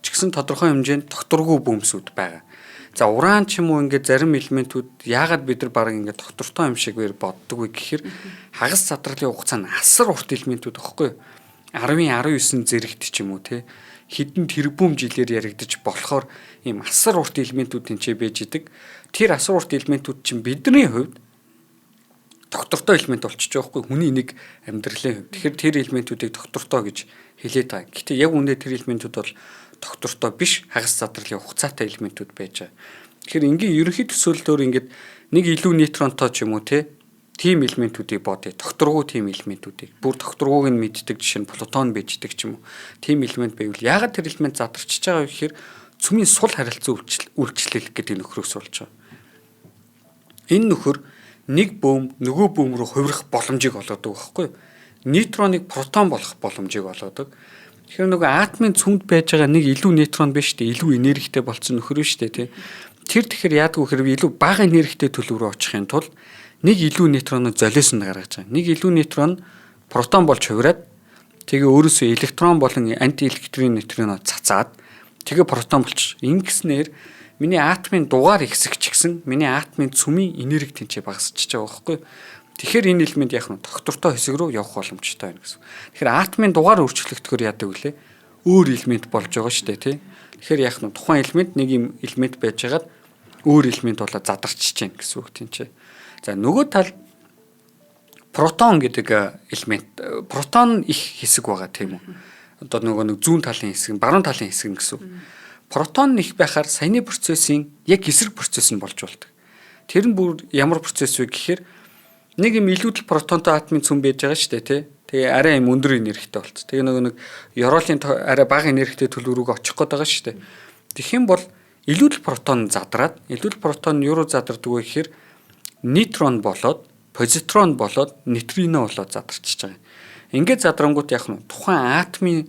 ч гэсэн тодорхой хэмжээнд докторгүй бөөмсүүд байгаа. За уран ч юм уу ингээд зарим элементүүд яагаад бид нар баг ингээд доктортой юм шиг боддог вэ гэхээр хагас задралын хугацаанд асар урт элементүүд багхгүй 10-19 зэрэгт ч юм уу те хэдэн тэрбум жилээр яригдчих болохоор ийм асар урт элементүүд тэнцээ байж идэг. Тэр асар урт элементүүд чинь бидний хувьд доктортой элемент болчихж байгаа хгүй хүний нэг амьдралын хувьд. Тэгэхээр тэр элементүүдийг доктортой гэж хэлээд байгаа. Гэхдээ яг үүндээ тэр элементүүд бол доктортой биш хагас задралын хугацаатай элементүүд байж байгаа. Тэгэхээр ингийн ерөнхий төсөөллөөр ингээд нэг илүү нейтронтой ч юм уу тийм элементүүдийг бодъё. Докторгүй тийм элементүүдийг. Бүр докторгүйг нь мэддэг жишээ нь плутон bijдэг ч юм уу. Тийм элемент байвал яагаад тэр элемент задарчиж байгаа вэ гэхээр цөмийн сул харилцаа үйлчлэл гэдэг нөхрөөс болж байгаа. Энэ нөхөр нэг бөөм нөгөө бөөм рүү хувирах боломжийг олгодог байхгүй юу? Нейтроныг протон болох боломжийг олгодог. Тэгэхээр нөгөө атомын цөмд байж байгаа нэг илүү нейтрон биш үү? Илүү энергитэй болсон нөхөр биш үү? Тэр тэгэхээр яадаг вэ хэрвээ илүү бага энергитэй төлөв рүү очихын тулд нэг илүү нейтроныг золиос нь гаргаж байгаа. Нэг илүү нейтрон протон болж хувираад Тэгээ өөрөөсөө электрон болон антиэлектрон нейтрино цацаад тэгээ протон болчих. Ингэснээр миний атомын дугаар ихсэх ч гэсэн миний атомын цөмийн энерги тэнцээ багасч байгаа байхгүй. Тэгэхээр энэ элемент яг нь доктортой хэсэг рүү явах боломжтой байна гэсэн. Тэгэхээр атомын дугаар өөрчлөгдөхөөр яадаг вүлээ? Өөр элемент болж байгаа шүү дээ, тий. Тэгэхээр яг нь тухайн элемент нэг юм элемент байж байгаад өөр элемент болоод задарчж байна гэсэн үг тэнцээ. За нөгөө тал протон гэдэг элемент, протон их хэсэг байгаа тийм үү? Одоо нөгөө нэг зүүн талын хэсэг, баруун талын хэсэг гэсэн. Протон их байхаар саяны процессын яг эсрэг процесс нь болж болдог. Тэр нь бүр ямар процесс вэ гэхээр нэг юм илүүдэл протонтой атомын цөм байж байгаа шүү дээ, тий. Тэгээ арай юм өндөр энергитэй болт. Тэгээ нөгөө нэг ёроолын арай бага энергитэй төлөв рүүгээ очих гээд байгаа шүү дээ. Тэгэх юм бол илүүдэл протон задраад, илүүдэл протон нь юу руу задардаг вэ гэхээр нейтрон болоод, позитрон болоод, нейтрино болоод задарчиж байгаа. Ингээд задрангууд яг нь тухайн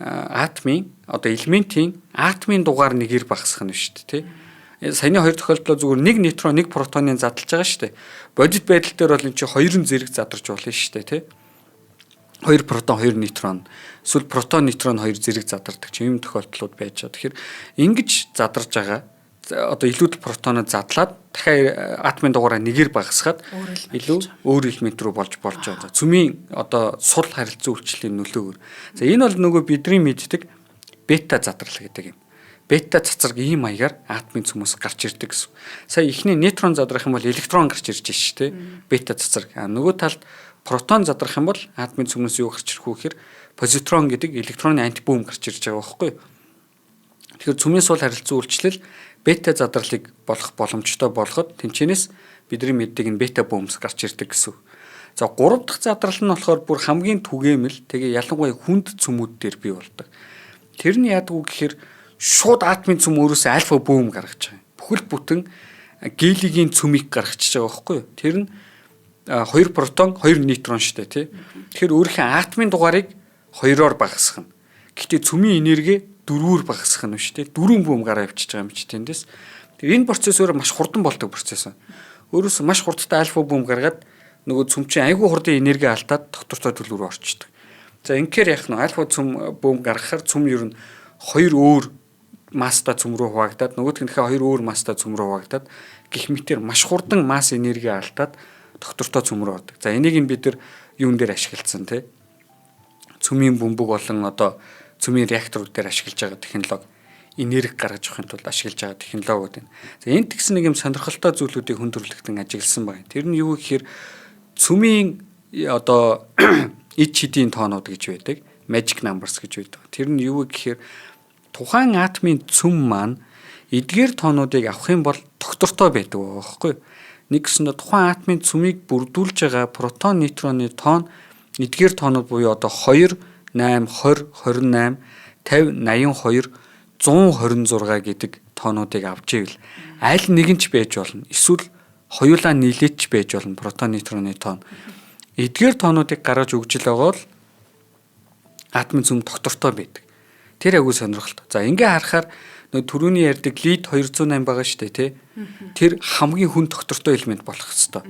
атомын одоо элементийн атомын дугаар нэгээр багасгах нь шүү дээ, тий. Саяны хоёр тохиолдлоо зүгээр нэг нейтрон, нэг протоныг задлж байгаа шүү дээ. Бодит байдал дээр бол энэ чинь хоёрын зэрэг задарч болно шүү дээ, тий. Хоёр протон, хоёр нейтрон, эсвэл протон, нейтрон хоёр зэрэг задардаг ч юм тохиолдлууд байж байгаа. Тэгэхээр ингэж задарж байгаа одоо илүүд протонод задлаад дахиад атомын дугаараа нэгээр багасгаад илүү өөр элемент рүү болж байгаа. Цөмийн одоо сул харилцан үйлчлэлийн нөлөөгөөр. За энэ бол нөгөө бидний мэддэг бета задрал гэдэг юм. Бета цацраг ийм маягаар атомын цөмөөс гарч ирдэг гэсэн. Сая ихний нейтрон задрах юм бол электрон гарч ирж байна шүү дээ. Бета цацраг. Нөгөө талд протон задрах юм бол атомын цөмөөс юу гарч ирэх вэ гэхээр позитрон гэдэг электроны антибум гарч ирж байгаа байхгүй юу? Тэгэхээр цөмийн сул харилцан үйлчлэл бета задралыг болох боломжтой болгоход тэнцэнээс бидний мэддэг энэ бета бумс гарч ирдэг гэсэн. За 3 дахь задрал нь болохоор бүр хамгийн түгээмэл тэгээ ялангуяа хүнд цөмүүд дээр бий болдог. Тэр нь яадаг вэ гэхээр шууд атомын цөм өөрөөсөө альфа бум гаргаж байгаа. Бүхэл бүтэн гелигийн цөмийг гаргачихж байгаа байхгүй юу? Тэр нь 2 протон, 2 нейтрон шүү дээ, тий. Тэгэхээр өөрийнхөө атомын дугаарыг 2-оор багасгах нь. Гэхдээ цөмийн энерги 4-өөр багасгах нь шүү дээ. 4 бум гараа явчихж байгаа юм чи тэндээс. Тэгээ энэ процесс өөрөө маш хурдан болдог процесс. Өөрөөсөө маш хурдтай альфа бум гаргаад нөгөө цөм чинь айгүй хурдан энерги алдаад доктортой төлөв рүү орчдөг. За инхээр яах нь альфа цөм бум гаргахаар цөм ер нь 2 өөр масста цөм рүү хуваагдаад нөгөөх нь дахиад 2 өөр масста цөм рүү хуваагдаад гэх мэтээр маш хурдан масс энерги алдаад доктортой цөм рүү ордог. За энийг нь бид нар юун дээр ашигласан те? Цөмийн бөмбөг болон одоо цөмийн реакторууд дээр ашиглаж байгаа технологи, энерги гаргаж авахын тулд ашиглаж байгаа технологиуд байна. За энд тэгсэн нэг юм сонирхолтой зүйлүүдийг хүндрэлтэн ажигласан байна. Тэр нь юу гэхээр цөмийн одоо эд шидийн тоонууд гэж байдаг, magic numbers гэж байдаг. Тэр нь юу гэхээр тухайн атомын цөм маань эдгээр тоонуудыг авах юм бол доктортой байдаг байхгүй юу? Нэгсэндээ тухайн атомын цөмийг бүрдүүлж байгаа протон, нейтроны тоон эдгээр тоонууд буюу одоо 2, 8, 20, 28, 50, 82, 126 гэдэг тоонуудыг авч ивэл аль нэг нь ч байж болно. Эсвэл хоёулаа нийлээч байж болно протон, нейтроны тоон. Эдгээр тоонуудыг гаргаж өгж л байгаа бол атомын цөм доктортой байдаг. Тэр агуу сонирхолтой. За ингээ харахаар нөгөө түрүүний ярьдаг лид 208 байгаа шүү дээ, тий. Тэр хамгийн хүн доктортой элемент болох хэвээр.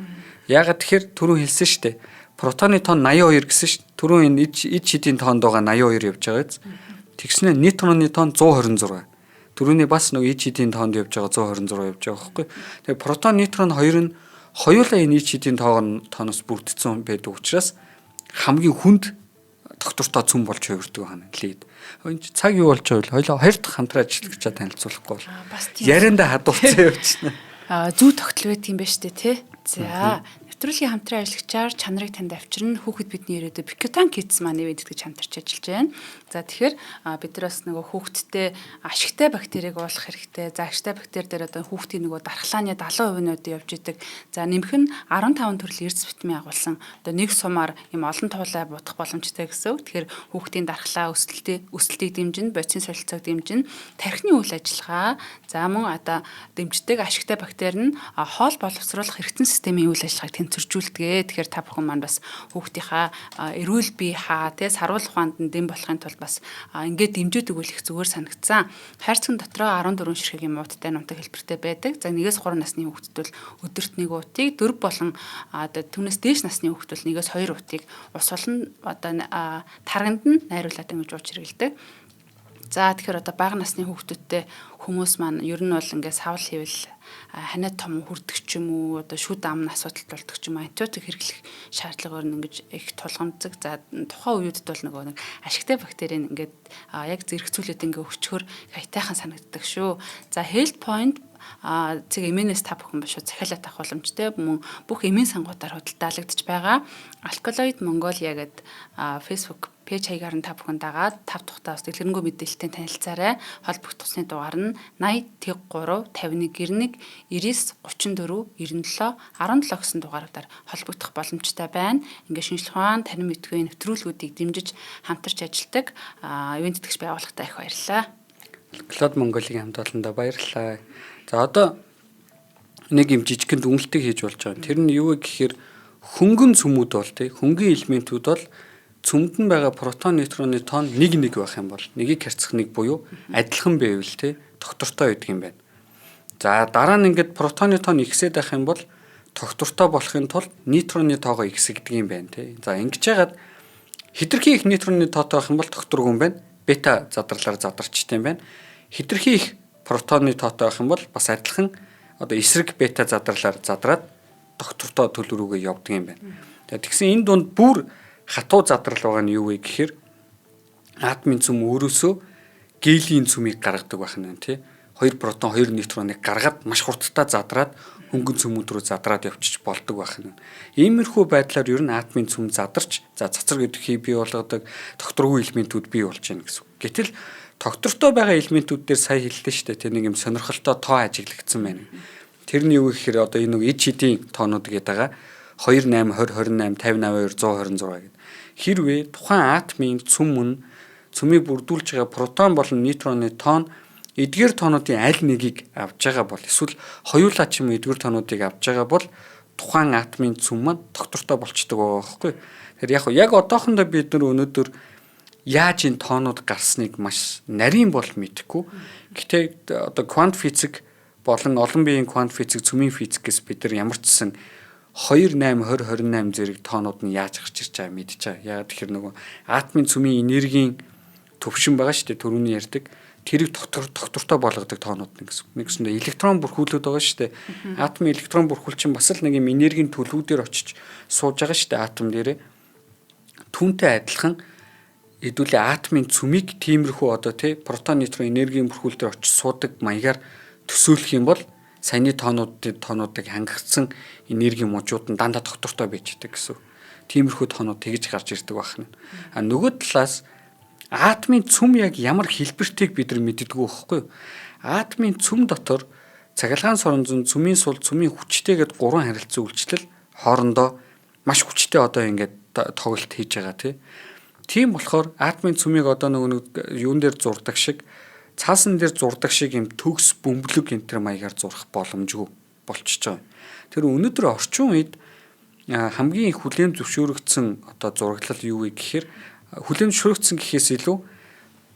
Яагаад тэгэхээр түрүү хэлсэн шүү дээ. Протоны тоон 82 гэсэн шүү. Түрүү энэ эд шидийн тоонд байгаа 82 явж байгаа биз. Тэгснэ нейтроны тоон 126. Түрүүний бас нөгөө эд шидийн тоонд явж байгаа 126 явж байгаа байхгүй. Тэгээ протон, нейтрон хоёр нь хоёулаа энэ эд шидийн тооноос бүрдсэн байдаг учраас хамгийн хүнд доктортой цөм болж хувирдаг байна лид. Энэ цаг юу болж байгаа вэ? Хоёлаа хоёр дахь хамтран ажиллагчаа танилцуулахгүй бол яриандаа хадуурсан явчихна. Зүү тогтол байт юм байна шүү дээ, тий. За нэвтрүүлгийн хамтран ажиллагчаар чанарыг танд авчирна. Хүүхэд бидний ирээдүйд Бикютан Kids маань нэвэдэг хамтарч ажиллаж байна. За тэгэхээр бид нар бас нөгөө хүүхэдтэй ашигтай бактерийг уулах хэрэгтэй. За ашигтай бактери дээр одоо хүүхдийн нөгөө дархлааны 70% явж идэг. За нэмэх нь 15 төрлийн эрдэс витамин агуулсан одоо нэг сумаар юм олон туулай будах боломжтой гэсэн үг. Тэгэхээр хүүхдийн дархлаа өсөлтийг дэмжин, бодисын солилцоог дэмжин, тархины үйл ажиллагаа, за мөн одоо дэмждэг ашигтай бактери нь хоол боловсруулах эргэтэн системийн үйл ажиллагааг тэнцвэржүүлдэг. Тэгэхээр та бүхэн маань бас хүүхдийнхаа эрүүл бие тэ саруулах ухаанд нь дэм болохын тулд бас ингээд дэмжиж өгөх их зүгээр санагдсан. Хайрцаг дотроо 14 ширхэг муудтай нутаг хэлбэртэй байдаг. За 1-3 насны хүүхдэд бол өдөрт 1 уутыг, 4 болон түүнээс дээш насны хүүхдэд бол 1-2 уутыг ус олон тарганд нь найруулад ингэж ууж хэрэглэдэг. За тэгэхээр бага насны хүүхдүүдтэй хүмүүс маань ер нь бол ингээд савл хийвэл ханиад том хүрдэг ч юм уу шүд амны асуудалд болдог ч юм антибиотик хэрэглэх шаардлагаар нь ингэж их тулгамддаг. За тухайн үеүдд бол нэг ашигтай бактерийн ингээд яг зэрэгцүүлээд ингээд өчгөр хайтайхан санагддаг шүү. За health point цэг эмэнээс та бүхэн бишүү захиалаад авах боломжтой мөн бүх эмийн сангуудаар худалдаалагдж байгаа. Alkaloid Mongolia гэдэг Facebook пэйж хаягаар нь та бүхэн дагаад 5 тухтаа бас дэлгэрэнгүй мэдээлэлтэй танилцаарай. Холбогдох усны дугаар нь 80 3 51 91 99 34 97 17 гэсэн дугаараар холбогдох боломжтой байна. Ингээ шинжлэх ухаан, танин мэдгүй нэвтрүүлгүүдийг дэмжиж хамтарч ажилладаг ивент тэтгэгч байгууллагатай их баярлалаа. Alkaloid Mongolia хамт олондоо баярлалаа. За одоо нэг юм жижигхэн дүнэлтийг хийж болж байгаа. Тэр нь юу вэ гэхээр хөнгөн цөмүүд бол хөнгөн элементүүд бол цөмд нь байгаа протон, нейтроны тоон 1-1 байх юм бол нэгийг харьцах нэг буюу адилхан байвал доктортой байдаг юм байна. За дараа нь ингээд протоны тоон ихсээд байх юм бол доктортой болохын тулд нейтроны тоогоо ихсэгдэг юм байна. За ингэж яагаад хэтэрхий их нейтроны тоотой байх юм бол докторгүй юм байна. Бета задралаар задарчтай юм байна. Хэтэрхий их протоны тоотой байх юм бол бас адилхан эсрэг бета задралаар задраад доктортой төлөв рүүгээ явдаг юм байна. Тэгсэн энэ дунд бүр хатуу задрал байгаа нь юу вэ гэхээр атомын цөм өөрөөсөө гелийн цөмийг гаргадаг байх нь тий. 2 протон 2 нейтроныг гаргаад маш хурдтай задраад хөнгөн цөмүүд рүү задраад явчих болдог байх нь. Иймэрхүү байдлаар ер нь атомын цөм задарч цацраг идэвхий бий болгодог докторгүй элементүүд бий болж байна гэсэн. Гэтэл доктортой байгаа элементүүд дээр сая хэллээ шүү дээ. Тэр нэг юм сонирхолтой тоо ажиглагдсан байна. Тэрний юу гэхээр энэ нэг эд шидийн тоонууд гэдэг байгаа 28 20 28 50 82 126 гэдэг. Хэрвээ тухайн атомын цөмийг бүрдүүлж байгаа протон болон нейтроны тоон эдгээр тоонуудын аль нэгийг авж байгаа бол эсвэл хоёулаа ч юм уу эдгээр тоонуудыг авж байгаа бол тухайн атомын цөм маань доктортой болчдөг байгаа байхгүй. Тэгэхээр яг одоохондоо бид нар өнөөдөр яаж энэ тоонууд гарсныг маш нарийн бол мэдэхгүй. Гэтэ квант физик болон олон биеийн квант физик, цөмийн физикээс бид нар ямар ч гэсэн 28 20 28 зэрэг тоонууд нь яаж гарч ирж байгааг мэдж байгаа. Яг тэгэхээр нөгөө атомын цөмийн энергийн төвшин байгаа шүү дээ. Түрүүний ярьдаг. Тэрийг доктортой болгодог тоонууд гэсэн. Нэгсэндээ электрон бүрхүүлүүд байгаа шүү дээ. Атомын электрон бүрхүүл чинь бас л нэг юм энергийн төлөвүүдээр очиж сууж байгаа шүү дээ атом дээрээ. Түүнтэй адилхан хэдүүлээ атомын цөмийг тиймэрхүү протон нейтрон энергийн бүрхүүл дээр очиж суудаг маягаар төсөөлөх юм бол саяны тоонуудыг хангацсан энергийн мужууд нь дандаа доктортой байж идэг гэсэн. Тиймэрхүү тоонууд тэгж гарч ирдэг байна. Нөгөө талаас атомын цөм яг ямар хэлбэртийг бид нар мэддэггүй байхгүй юу? Атомын цөм дотор цахилгаан соронзон, цөмийн сул, цөмийн хүчтэй гэдэг 3 харилцан үйлчлэл хоорондоо маш хүчтэй ингээд тоглолт хийж байгаа тийм болохоор атомын цөмийг нэг юун дээр зурдаг шиг цаасан дээр зурдаг шиг юм төгс бөмбөлөг энтер маягаар зурах боломжгүй болчихж байгаа. Тэр өнөөдөр орчин үед хамгийн их хүлээн зөвшөөрөгдсөн зураглал юу вэ гэхээр хүлээн зөвшөөрөгдсөн гэхээс илүү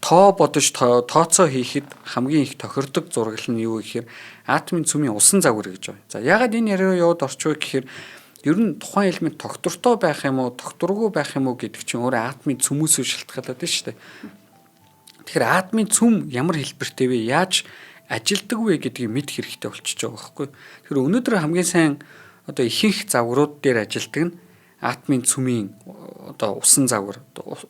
тоо бодож тооцоо хийхэд хамгийн их тохирдог зураглал нь юу вэ гэхээр атомын цөмийн усан загвар гэж байна. За ягаад энэ яриа яваад орчих вэ гэхээр ер нь тухайн элемент доктортой байх юм уу, докторгүй байх юм уу гэдэг чинь өөрөө атомын цөмөөсөө шалтгаалаад байна шүү дээ. Тэгэхээр атомын цөм ямар хэлбэртэй вэ? Яаж ажилдаг вэ гэдгийг мэд хэрэгтэй болчихж байгаа байхгүй. Тэгэхээр өнөөдөр хамгийн сайн ихэнх загварууд дээр ажилдаг нь атомын цөмийн усан загвар,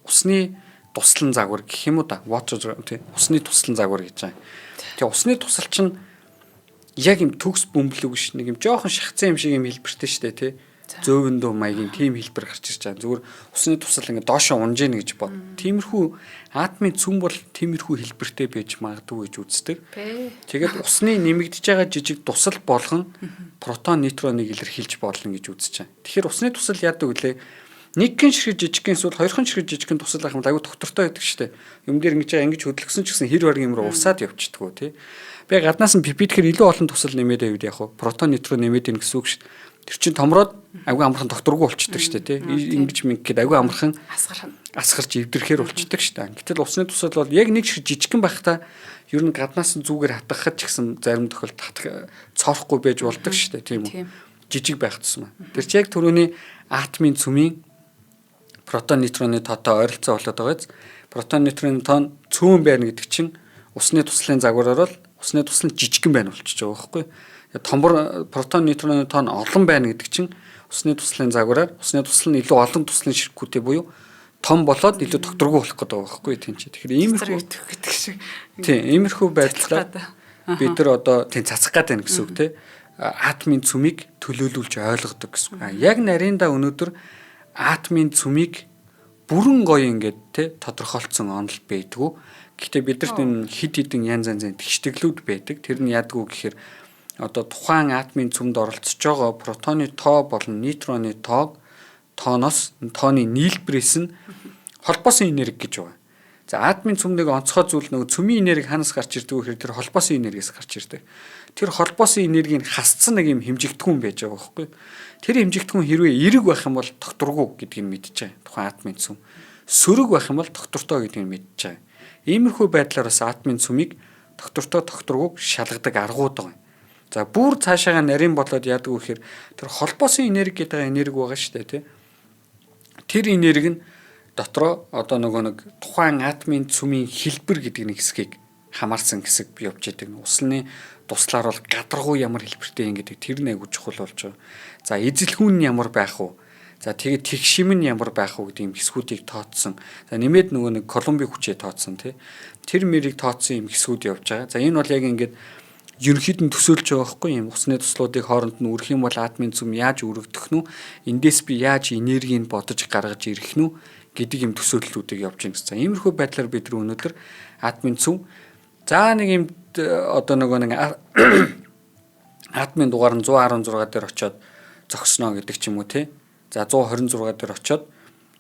усны туслан загвар гэх юм уу да. Усны туслан загвар гэж байна. Тэгээ усны тусал чинь яг юм төгс бөмбөлөг биш нэг юм жоохон шахацсан юм шиг юм хэлбэртэй шүү дээ тий. Зөөвөндөө маягийн тийм хэлбэр гарч ирж байгаа. Зүгээр усны тусал ингээд доошоо унж ийн гэж бод. Тиймэрхүү атомын цөм бол тиймэрхүү хэлбэртэй байж магадгүй гэж үздэг. Тэгээд усны нэмэгдэж байгаа жижиг тусал болгон протон нейтроныг илэрхийлж болно гэж үзэж байна. Тэгэхээр усны тусал яадаг вүлээ? Нэгэн ширхэг жижигхэн эсвэл хоёрхан ширхэг жижигхэн тусал ах юм аягүй доктортой байдаг шүү дээ. Юм дээр ингэж хөдөлгсөн ч гэсэн хэр баргийн юм руу усаад явчихдаг тий. Би гаднаас нь пипид гэхэр илүү олон тусал нэмээд байвд яг хуу протон нейтрон нэмээд ийн гэсэн үг шүү. Тэр чинь томроод айгүй амархан докторгүй болчихдог шүү дээ, тий. Ингэж мэд айгүй амархан асгарч эвдэрхээр болчихдог шүү дээ. Гэтэл усны тусал бол яг нэг шиг жижигхэн байхдаа ер нь гаднаас нь зүгээр хатгахад ч гэсэн зарим тохиолдолд цоорохгүй байж болдог шүү дээ, тийм үү? Жижиг байх тусмаа. Тэр чинь яг түрүүний атомын цөмийн протон нейтроны тоотой ойролцоо болоод байгаа биз. Протон нейтроны тоо цөөн байна гэдэг чинь усны туслалын загвараар бол усны туслал жижигхэн байна болчихж байгаа байхгүй. Томбор протон нейтроны тоо олон байна гэдэг чинь усны туслалын загвараар усны туслал нь илүү олон туслалын ширхгүүтэй буюу том болоод илүү докторгүй болох гэдэг байгаа байхгүй тийм чи. Тэгэхээр иймэрхүү гэдэг шиг. Тийм, иймэрхүү байдлаар бид нар одоо тийм цацах гад байна гэсэн үг тийм. Атомын цөмийг төлөөлүүлж ойлгодог гэсэн үг. Яг нарийнда өнөөдөр атомын цөмийг бүрэн гоё ингээд тийм тодорхойлцсон онол байдгүй. Гэхдээ бидэрт энэ хид хідэн янз янзын тэгштэглүүд байдаг. Тэр нь яадгүй гэхээр одоо тухайн атомын цөмд оролцож байгаа протоны тоо болон нейтроны тооноос тооны нийлбэрээс нь холбоосын энерги гэж байгаа. За атомын цөмнийг онцгой зүйл нөгөө цөмийн энерги ханаас гарч ирдэг вэ гэхээр тэр холбоосын энергиэс гарч ирдэг. Тэр холбоосын энергийг хасцсан нэг юм хэмжигдэхүүн байж байгаа байхгүй. Тэр хэмжигдэхүүн хэрвээ эерэг байх юм бол докторгүй гэдгийг мэдчихэе. Тухайн атомын цөм. Сөрөг байх юм бол доктортой гэдгийг мэдчихэе. Иймэрхүү байдлаар бас атомын цөмийг докторгүйг шалгадаг аргууд байгаа. За бүр цаашаага нарийн болоод яадаг вэ гэхээр тэр холбоосын энерги гэдэг энерги байгаа шүү дээ тий. Тэр энерги нь дотроо одоо нөгөө нэг тухайн атомын цөмийн хэлбэр гэдэг нэг хэсгийг хамаарсан хэсэг бий явж байдаг. Усны туслаар бол гадаргуу ямар хэлбэртэй юм гэдэг тэр нэг чухал болж байгаа. За эзэлхүүн нь ямар байх вэ? За тэгээд тэгшим нь ямар байх вэ гэдэг юм хэсгүүдийг тооцсон. За нэмээд нөгөө нэг Колумбийн хүчээ тооцсон тий. Тэр мэрийг тооцсон юм хэсгүүд явж байгаа. За энэ бол яг ингээд ерөнхийд нь төсөөлж байгаа байхгүй юм. Усны туслуудыг хооронд нь үрэх юм бол атомын цөм яаж өргөдөх нь, эндээс би яаж энергийг бодож гаргаж ирэх нь гэдэг юм төсөөллүүдийг явж байна гэсэн. Иймэрхүү байдлаар бид нар өнөөдөр атомын цөм за нэг юм одоо нөгөө нэг атомын дугаар нь 116 дээр очиод зогсноо гэдэг ч юм уу тий. За 126 дээр очиод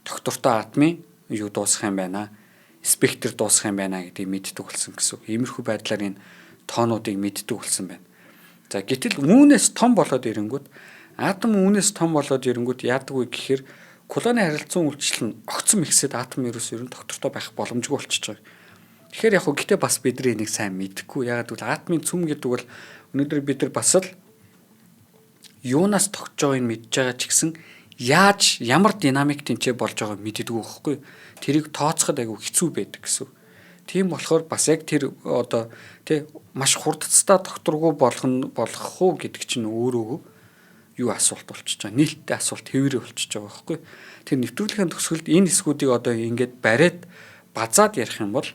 доктортой атомын юу дуусах юм байна. Спектр дуусах юм байна гэдгийг мэддэг болсон гэсэн. Иймэрхүү байдлаар энэ тоонуудыг мэддэг болсон байна. За гэтэл үүнээс том болоод ирэнгүүт атом үүнээс том болоод ирэнгүүт яадаг вэ гэхээр колоны харилцан үйлчлэл нь огцом ихсэд атом ерөөс ер нь доктортой байх боломжгүй болчихж байгаа. Тэгэхээр яг хөө гэтээ бас бид нар энийг сайн мэдхгүй. Ягаад гэвэл атомын цөм гэдэг бол өнөөдөр бид нар бас л юунаас тогтж байгааг нь мэдж байгаа ч гэсэн яаж ямар динамик тэнцээ болж байгааг мэддэггүй байхгүй. Тэрийг тооцоход айгүй хэцүү байдаг гэсэн. Тийм болохоор бас яг тэр одоо тий маш хурдцтай докторгүй болох уу гэдэг чинь өөрөө юу асуулт болчихж байгаа. Нийлттэй асуулт хэвээрээ болчихж байгаа байхгүй. Тэр нэвтрүүлгийн төгсгөлд энэ хэсгүүдийг одоо ингээд бариад базаад ярих юм бол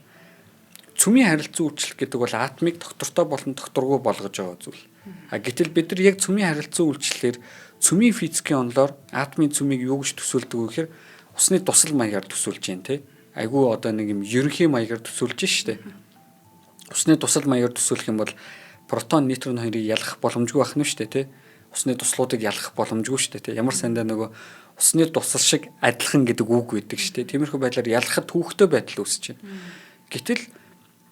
цөмийн харилцан үйлчлэл гэдэг бол атомыг доктортой болон докторгүй болгож байгаа зүйл. А гэтэл бид нар яг цөмийн харилцан үйлчлэлээр цөмийн физикийн онолоор атомын цөмийг юу гэж төсөөлдөг вэ гэхээр усны тусал маягаар төсөөлж байна те. Айгүй одоо нэг юм ерөнхий маягаар төсөөлж штэ. Усны тусал маягаар төсөөлөх юм бол протон, нейтрон хоёрыг ялгах боломжгүй байх нь штэ те. Усны туслуудыг ялгах боломжгүй штэ те. Ямар сандаа нөгөө усны тусал шиг адилхан гэдэг үг байдаг штэ. Тиймэрхүү байдлаар ялгахад түүхтэй байдал үүсэж байна. Гэтэл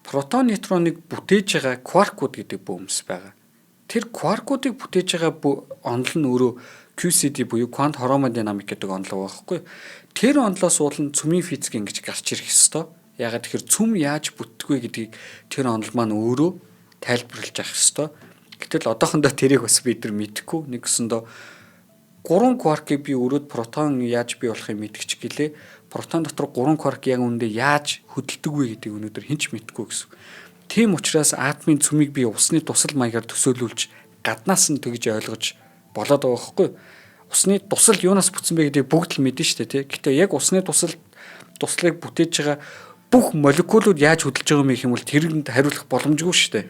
протон, нейтроныг бүтээж байгаа кваркууд гэдэг бөөмс байгаа. Тэр кваркуудыг бүтээж байгаа онол нь өөрөө QCD буюу quantum chromodynamic гэдэг онол байхгүй. Тэр онолоос уулын цөмийн физик ингэж гарч ирэх ёстой. Ягаад тэгэхээр цөм яаж бүтдэгвэ гэдгийг тэр онол маань өөрөө тайлбарлаж авах ёстой. Гэтэл одоохондоо тэрийг бас бид нар мэдэхгүй. Нэгсэндөө 3 кваркийг би өрөөд протон яаж бий болохыг мэдгч гэлээ. Протон дотор 3 кварк яг үүндээ яаж хөдөлдөг вэ гэдгийг өнөөдөр хэн ч мэдэхгүй гэсэн. Тийм учраас атомын цөмийг би усны тусал маягаар төсөөлүүлж гаднаас нь тэгж ойлгож болоод байгаа байхгүй. Усны тусал юунаас бүтсэн бэ гэдгийг бүгд л мэднэ шүү дээ тий. Гэтэ яг усны туслыг бүтээж байгаа бүх молекулууд яаж хөдөлж байгаа юм гэх юм бол тэрэнд хариулах боломжгүй шүү дээ.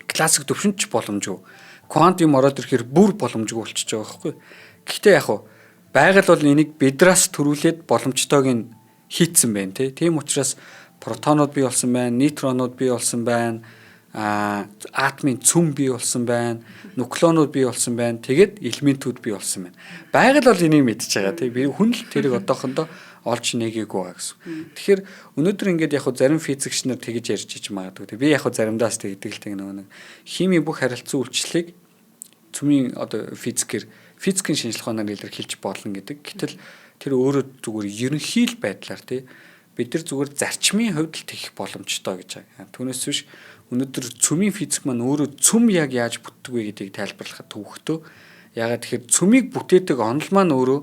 Классик төвшөнд ч боломжгүй. Квантум ороод ирэхээр бүр боломжгүй болчихж байгаа байхгүй. Гэхдээ яг хуу байгаль бол энийг бидраас төрүүлээд боломжтойг нь хийцэн байна тий. Тийм учраас протонууд бий болсон байна, нейтронууд бий болсон байна, атомын цөм бий болсон байна, нуклеонууд бий болсон байна. Тэгээд элементүүд бий болсон байна. Байгаль бол энийг мэдчихэж байгаа тий. Би хүн л тэрийг одоохондоо олж нэгээгүй байгаа гэсэн. Тэгэхээр өнөөдөр ингээд яг зарим физикч нар тэгж ярьж иж магадгүй. Би яг заримдаас тэгдэг л нэг химийн бүх харилцан үйлчлэлийг цөмийн одоо физикийн шинжилгээ ухаанаар илэрхийлж болно гэдэг. Гэтэл тэр өөрөө зүгээр ерөнхий л байдлаар тий бид нар зүгээр зарчмын хувьд л тэгэх боломжтой гэж байгаа. Түүнээс биш өнөөдөр цөмийн физик маань өөрөө цөм яг яаж бүтдэг вэ гэдгийг тайлбарлахад төвөгтөө. Ягаад тэгэхээр цөмийг бүтээдэг онол маань өөрөө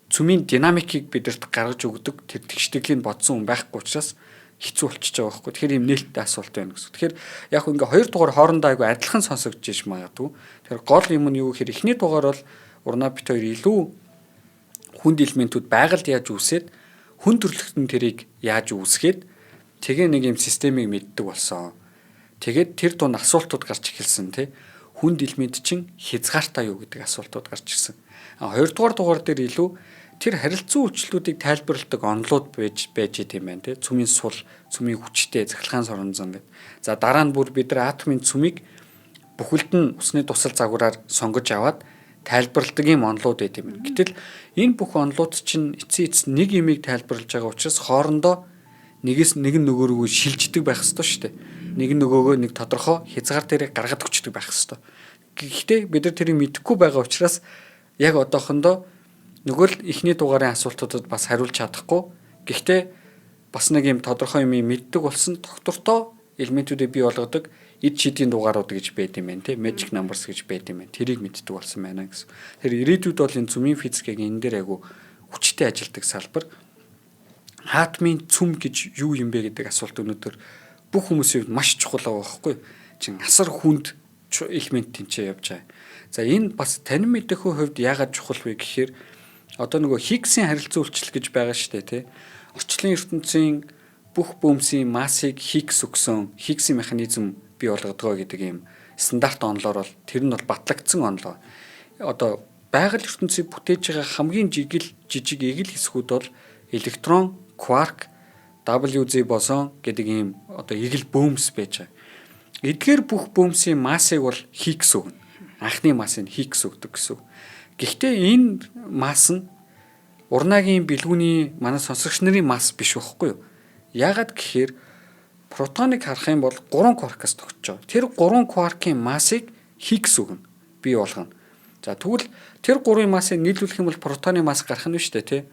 цөмийн динамикийг бидэрт гаргаж өгдөг тэр тэгштэглийг бодсон хүн байхгүй учраас хэцүү болчихж байгаа байхгүй. Тэгэхээр ийм нээлттэй асуулт байна гэсэн. Тэгэхээр яг ингээ хоёр дугаар хоорондоо айгүй адилхан сонсогдож иж магадгүй. Тэгэхээр гол юм нь юу гэхээр эхний дугаар бол урнаа бит хоёр илүү хүнд элементүүд байгальд яаж үүсээд хүн төрөлхтөн тэрийг яаж үүсгээд тэгээ нэг юм системийг мэддэг болсон. Тэгээд тэр дунд асуултууд гарч эхэлсэн тий. Хүнд элемент чинь хязгаартай юу гэдэг асуултууд гарч ирсэн. Хоёрдугаар дугаар дээр илүү тэр харилцан үйлчлүүдийг тайлбарладаг онолууд байж идэм байх тий. Цөмийн сул, цөмийн хүчтэй, захилгаан соронзон гэдэг. За дараа нь бүр бид нар атомын цөмийг бүхэлд нь усны тусал загвараар сонгож аваад тайлбарладаг юм онолууд байт юм. Гэтэл энэ бүх онолууд чинь эцсийн нэг юмыг тайлбарлаж байгаа учраас хоорондоо нэгээс нэг нь нөгөөрөө шилждэг байх ёстой шүү дээ. Нэг нь нөгөөгөө нэг тодорхой хязгаар дээр гаргаад өчтдөг байх ёстой. Гэхдээ бид нар тэрийг мэдэхгүй байгаа учраас яг одоохондоо нөгөө л эхний дугаарын асуултуудад бас хариулж чадахгүй. Гэхдээ бас нэг юм тодорхой юм мэддэг болсон доктортой элементүүдийг бий болгодог эд шидийн дугаарууд гэж байд юм байна тий. Magic numbers гэж байд юм байна. Тэрийг мэддэг болсон байна гэсэн. Тэр ирээдүйд бол энэ цөмийн физикийг энэ дээр айгу хүчтэй ажилтдаг салбар. Атомын цөм гэж юу юм бэ гэдэг асуулт өнөөдөр бүх хүмүүсийн маш чухал байгаа байхгүй. Чин асар хүнд элемент тэнцээ явж байгаа. За энэ бас танин мэдэхүй хувьд яагаад чухал вэ гэхээр одоо нөгөө Хиггсийн харилцан үйлчлэл гэж байгаа шүү дээ тий. Орчлон ертөнцийн бүх бөмбөсийн массыг Хиггс өгсөн Хиггсийн механизм бий болгодгоо гэдэг ийм стандарт онолоор бол тэр нь бол батлагдсан онолоо. Одоо байгаль ертөнцийг бүтээж байгаа хамгийн жижиг эгэл хэсгүүд бол электрон, кварк, WZ босон гэдэг ийм одоо эгэл бөмбөс байж байгаа. Эдгээр бүх бөмбөсийн массыг бол Хиггс өгнө. Анхны массыг Хиггс өгдөг гэсэн. Гэхдээ энэ масс нь урнагийн бэлгүүний манай сонсогч нарын масс биш байхгүй юу? Яагаад гэхээр протоныг харах юм бол 3 кваркаас тогтчоо. Тэр 3 кваркийн массыг Хиггс өгнө. Бий болгоно. За тэгвэл тэр 3-ын массыг нийлүүлэх юм бол протоны масс гарах нь шүү дээ тий.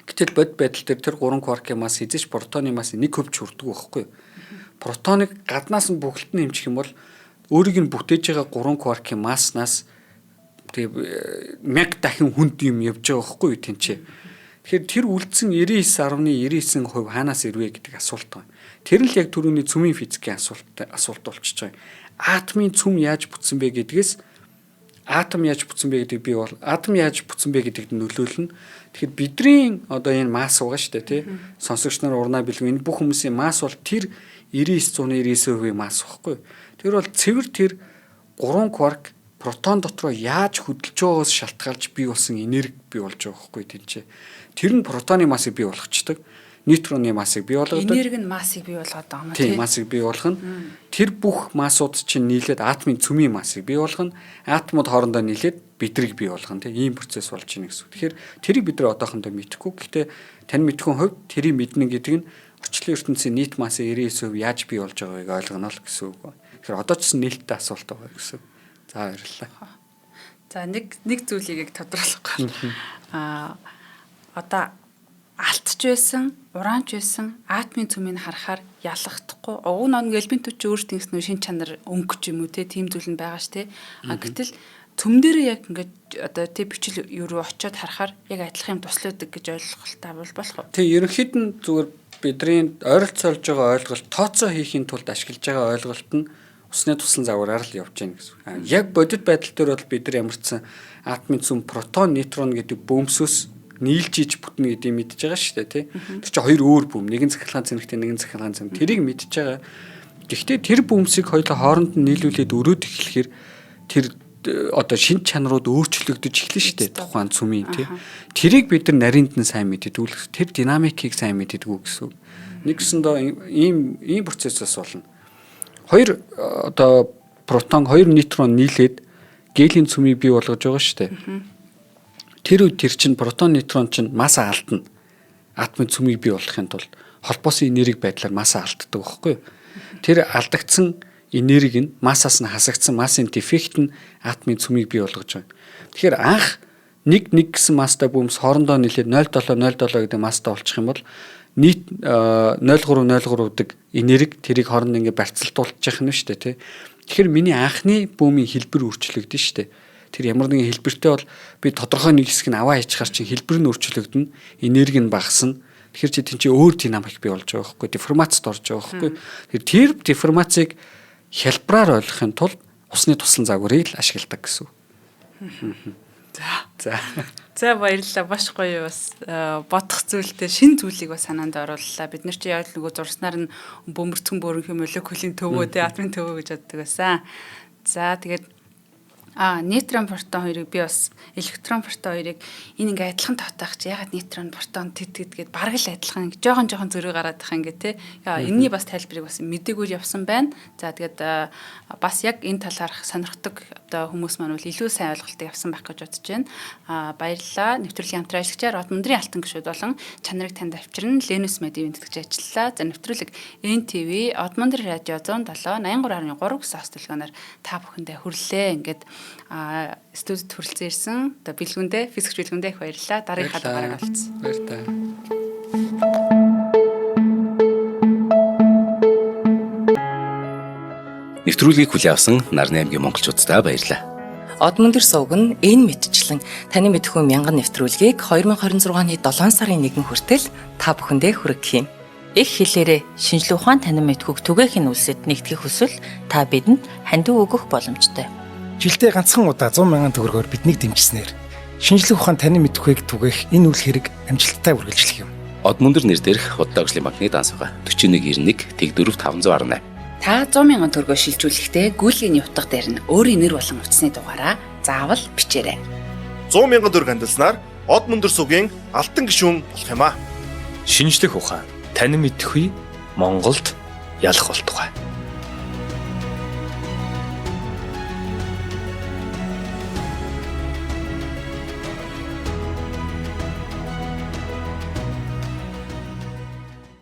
Гэтэл бод байдал дээр тэр 3 кваркийн масс эзэж протоны масс 1 хувь хүрдэг байхгүй юу? Протоныг гаднаас нь бүхэлд нь хэмжих юм бол өөрийг нь бүтээж байгаа 3 кваркийн масснаас тэгээ 1000 дахин хүнд юм явж байгаа байхгүй юу тэнцээ. Тэгэхээр тэр үлдсэн 99.99% хаанаас ирвэ гэдэг асуулт байна. Тэр нь л яг түрүүний цөмийн физикийн асуулт болчихж байгаа. Атомын цөм яаж бүтсэн бэ гэдгээс атом яаж бүтсэн бэ гэдэг атом яаж бүтсэн бэ гэдэгт нөлөөлнө. Тэгэхээр бидний одоо энэ масс байгаа шүү дээ тий. Сонсогч нар урнаа бэлгүй энэ бүх хүмүүсийн масс бол тэр 99.99% масс байхгүй. Тэр бол цэвэр тэр 3 кварк протон дотроо яаж хөдөлж байгаагаас шалтгаалж бий болсон энерги бий болж байгаа байхгүй тийч. Тэр нь протоны массыг бий болгочдөг. Нейтроны массыг бий болгодог. Энерги нь массыг бий болгоод байгаа юм тийм массыг бий болгоно. Тэр бүх массууд чинь нийлээд атомын цөмийн массыг бий болгоно. Атомууд хоорондоо нийлээд бидрийг бий болгоно. Тийм ийм процесс болж байна гэсэн. Тэгэхээр тэрийг бид нар одоохондоо мэдэхгүй. Гэхдээ тань мэдхэн хувьд тэрийг мэднэ гэдэг нь орчлон ертөнцийн нийт массын 99% яаж бий болж байгааг ойлгоно л гэсэн үг. Тэгэхээр одоо ч нээлттэй асуулт байгаа гэсэн. За баярлалаа. За нэг зүйлийг тодруулахгүй. Одоо алтж байсан, ураанч байсан атомын цөмийг харахаар ялгахдахгүй. Уг нэг элементүүд ч өөрсдийнх нь шин чанар өнгөч юм уу те тийм зүйл нь байгаа ш те. Гэтэл цөм дээр яг ингээд одоо тэг бичил юу руу очиод харахаар яг адилхан юм туслаадаг гэж ойлголттой болох уу? Тэг ерөнхийд нь зүгээр бидний ойролцоолж байгаа ойлголт тооцоо хийхин тулд ашиглаж байгаа ойлголт нь усны тусан загвараар л явж байна гэсэн. Яг бодит байдал дээр бол бид нар ямарчсан атомын цөм протон, нейтрон гэдэг бөмбөсөөс нийлж иж бүтнэ гэдгийг мэдж байгаа шүү дээ тий. Тэр чинь хоёр өөр бөм, нэг нь захилгаан цэнэгтэй, нэг нь захилгаан цэнэг. Тэрийг мэдж байгаа. Гэхдээ тэр бөмбөсийг хоёулаа хооронд нь нийлүүлээд өрөөд эхлэхээр тэр одоо шин чанарууд өөрчлөгдөж эхэлнэ шүү дээ тухайн цөмийн тий. Тэрийг бид нар наринд нь сайн мэддэг. Тэр динамикийг сайн мэддэг гэсэн. Нэгсэндээ ийм процессээс болно. Хоёр одоо протон, хоёр нейтрон нийлээд гелийн цөмийг бий болгож байгаа шүү дээ. Тэр үед тэр чинь протон, нейтрон чинь масса алдна. Атомын цөмийг бий болгохын тулд холбоосын энерги байдлаар масса алддаг байхгүй юу? Тэр алдагдсан энерги нь массаас нь хасагдсан массын дефект нь атомын цөмийг бий болгож байгаа. Тэгэхээр анх 1 гэсэн масстай бөмбөс хоорондоо нийлээд 0.7 гэдэг масстай болчих юм бол нийт 0.3 дэг энерги тэрийг хооронд ингээ барьцалтуулчих нь шүү дээ тий. Тэгэхээр миний анхны бөөмийн хэлбэр өөрчлөгдөн шүү дээ. Тэр ямар нэгэн хэлбэртэй бол би тодорхой нэг хэсэг нь аваа хийчихар чинь хэлбэр нь өөрчлөгдөн, энерги нь багасна. Тэгэхээр чи тэн чи өөр динамик бий болж байгаа байхгүй, деформацид орж байгаа байхгүй. Тэр деформацийг хялбараар ойлгохын тулд усны туслан загварыг л ашигладаг гэсэн. За баярлалаа. Маш гоё бас бодох зүйлтэй шин зүйлийг бас санаанд орууллаа. Бид нар чи яг л нөгөө зурснаар нь бөмбөрцгөн бөөрөнх молекулын төвөө тэ атомын төвөө гэж боддог байсан. За тэгээд нейтрон протон хоёрыг би бас электрон протон хоёрыг энэ ингээ адилхан тавтаах чи ягаад нейтрон протон гэдгээд бараг л адилхан жоохон зөрүү гараад байгаа ингээ те. Энэний бас тайлбарыг бас мэдээгүй явсан байна. За тэгээд бас яг энэ талаарх сонирхдаг одоо хүмүүс маань бол илүү сайн ойлголтыг авсан байх гэж бодож байна. Баярлалаа. Нэвтрүүлгийн хамтран ажиллагчаар Од Мөндрийн алтан гишүүд болон чанарыг танд авчирна Ленус медиавын тэтгэж ажиллалаа. За нэвтрүүлэг NTV Од Мөндөр радио 107 83.3 гэсэн хөтөлбөрөөр та бүхэндээ хүрлээ. Ингээд студид хүрэлцэн ирсэн. Одоо бэлгүндээ физикч бэлгүндээ их баярлалаа. Дараагийнхаа дугаараар олцсон. Баярлалаа. Нэвтрүүлгийг хүлээн авсан Нарны аймгийн монголчуудтай баярлалаа. Од Мөндөр сувг нь энэ мэдчлэн таны мэдхүйн мянган нэвтрүүлгийг 2026 оны 7 сарын 1 хүртэл та бүхэндээ хүргэх юм. Их хэлээрээ шинжлэх ухаан танин мэдхүйг түгээхийн үлсэд нэгтгэх хүсвэл та бидэнд хандив өгөх боломжтой. Жилдээ ганцхан удаа 100,000 төгрөгөөр биднийг дэмжснээр шинжлэх ухаан танин мэдхүйг түгээх энэ үйл хэрэг амжилттай үргэлжлэх юм. Од Мөндөр нэр дээрх Удаагийн банкны дансга 4191 тэг 4518. Та 100,000 төгрөгөөр шилжүүлэхдээ гүйлгийн утга дээр нь өөрийн нэр болон утасны дугаараа заавал бичээрэй. 100,000 төгрөг хандалснаар Од Мөндөр сувгийн алтан гишүүн болох юм а. Шинжлэх ухаан танин мэдхгүй Монголд ялах болтугай.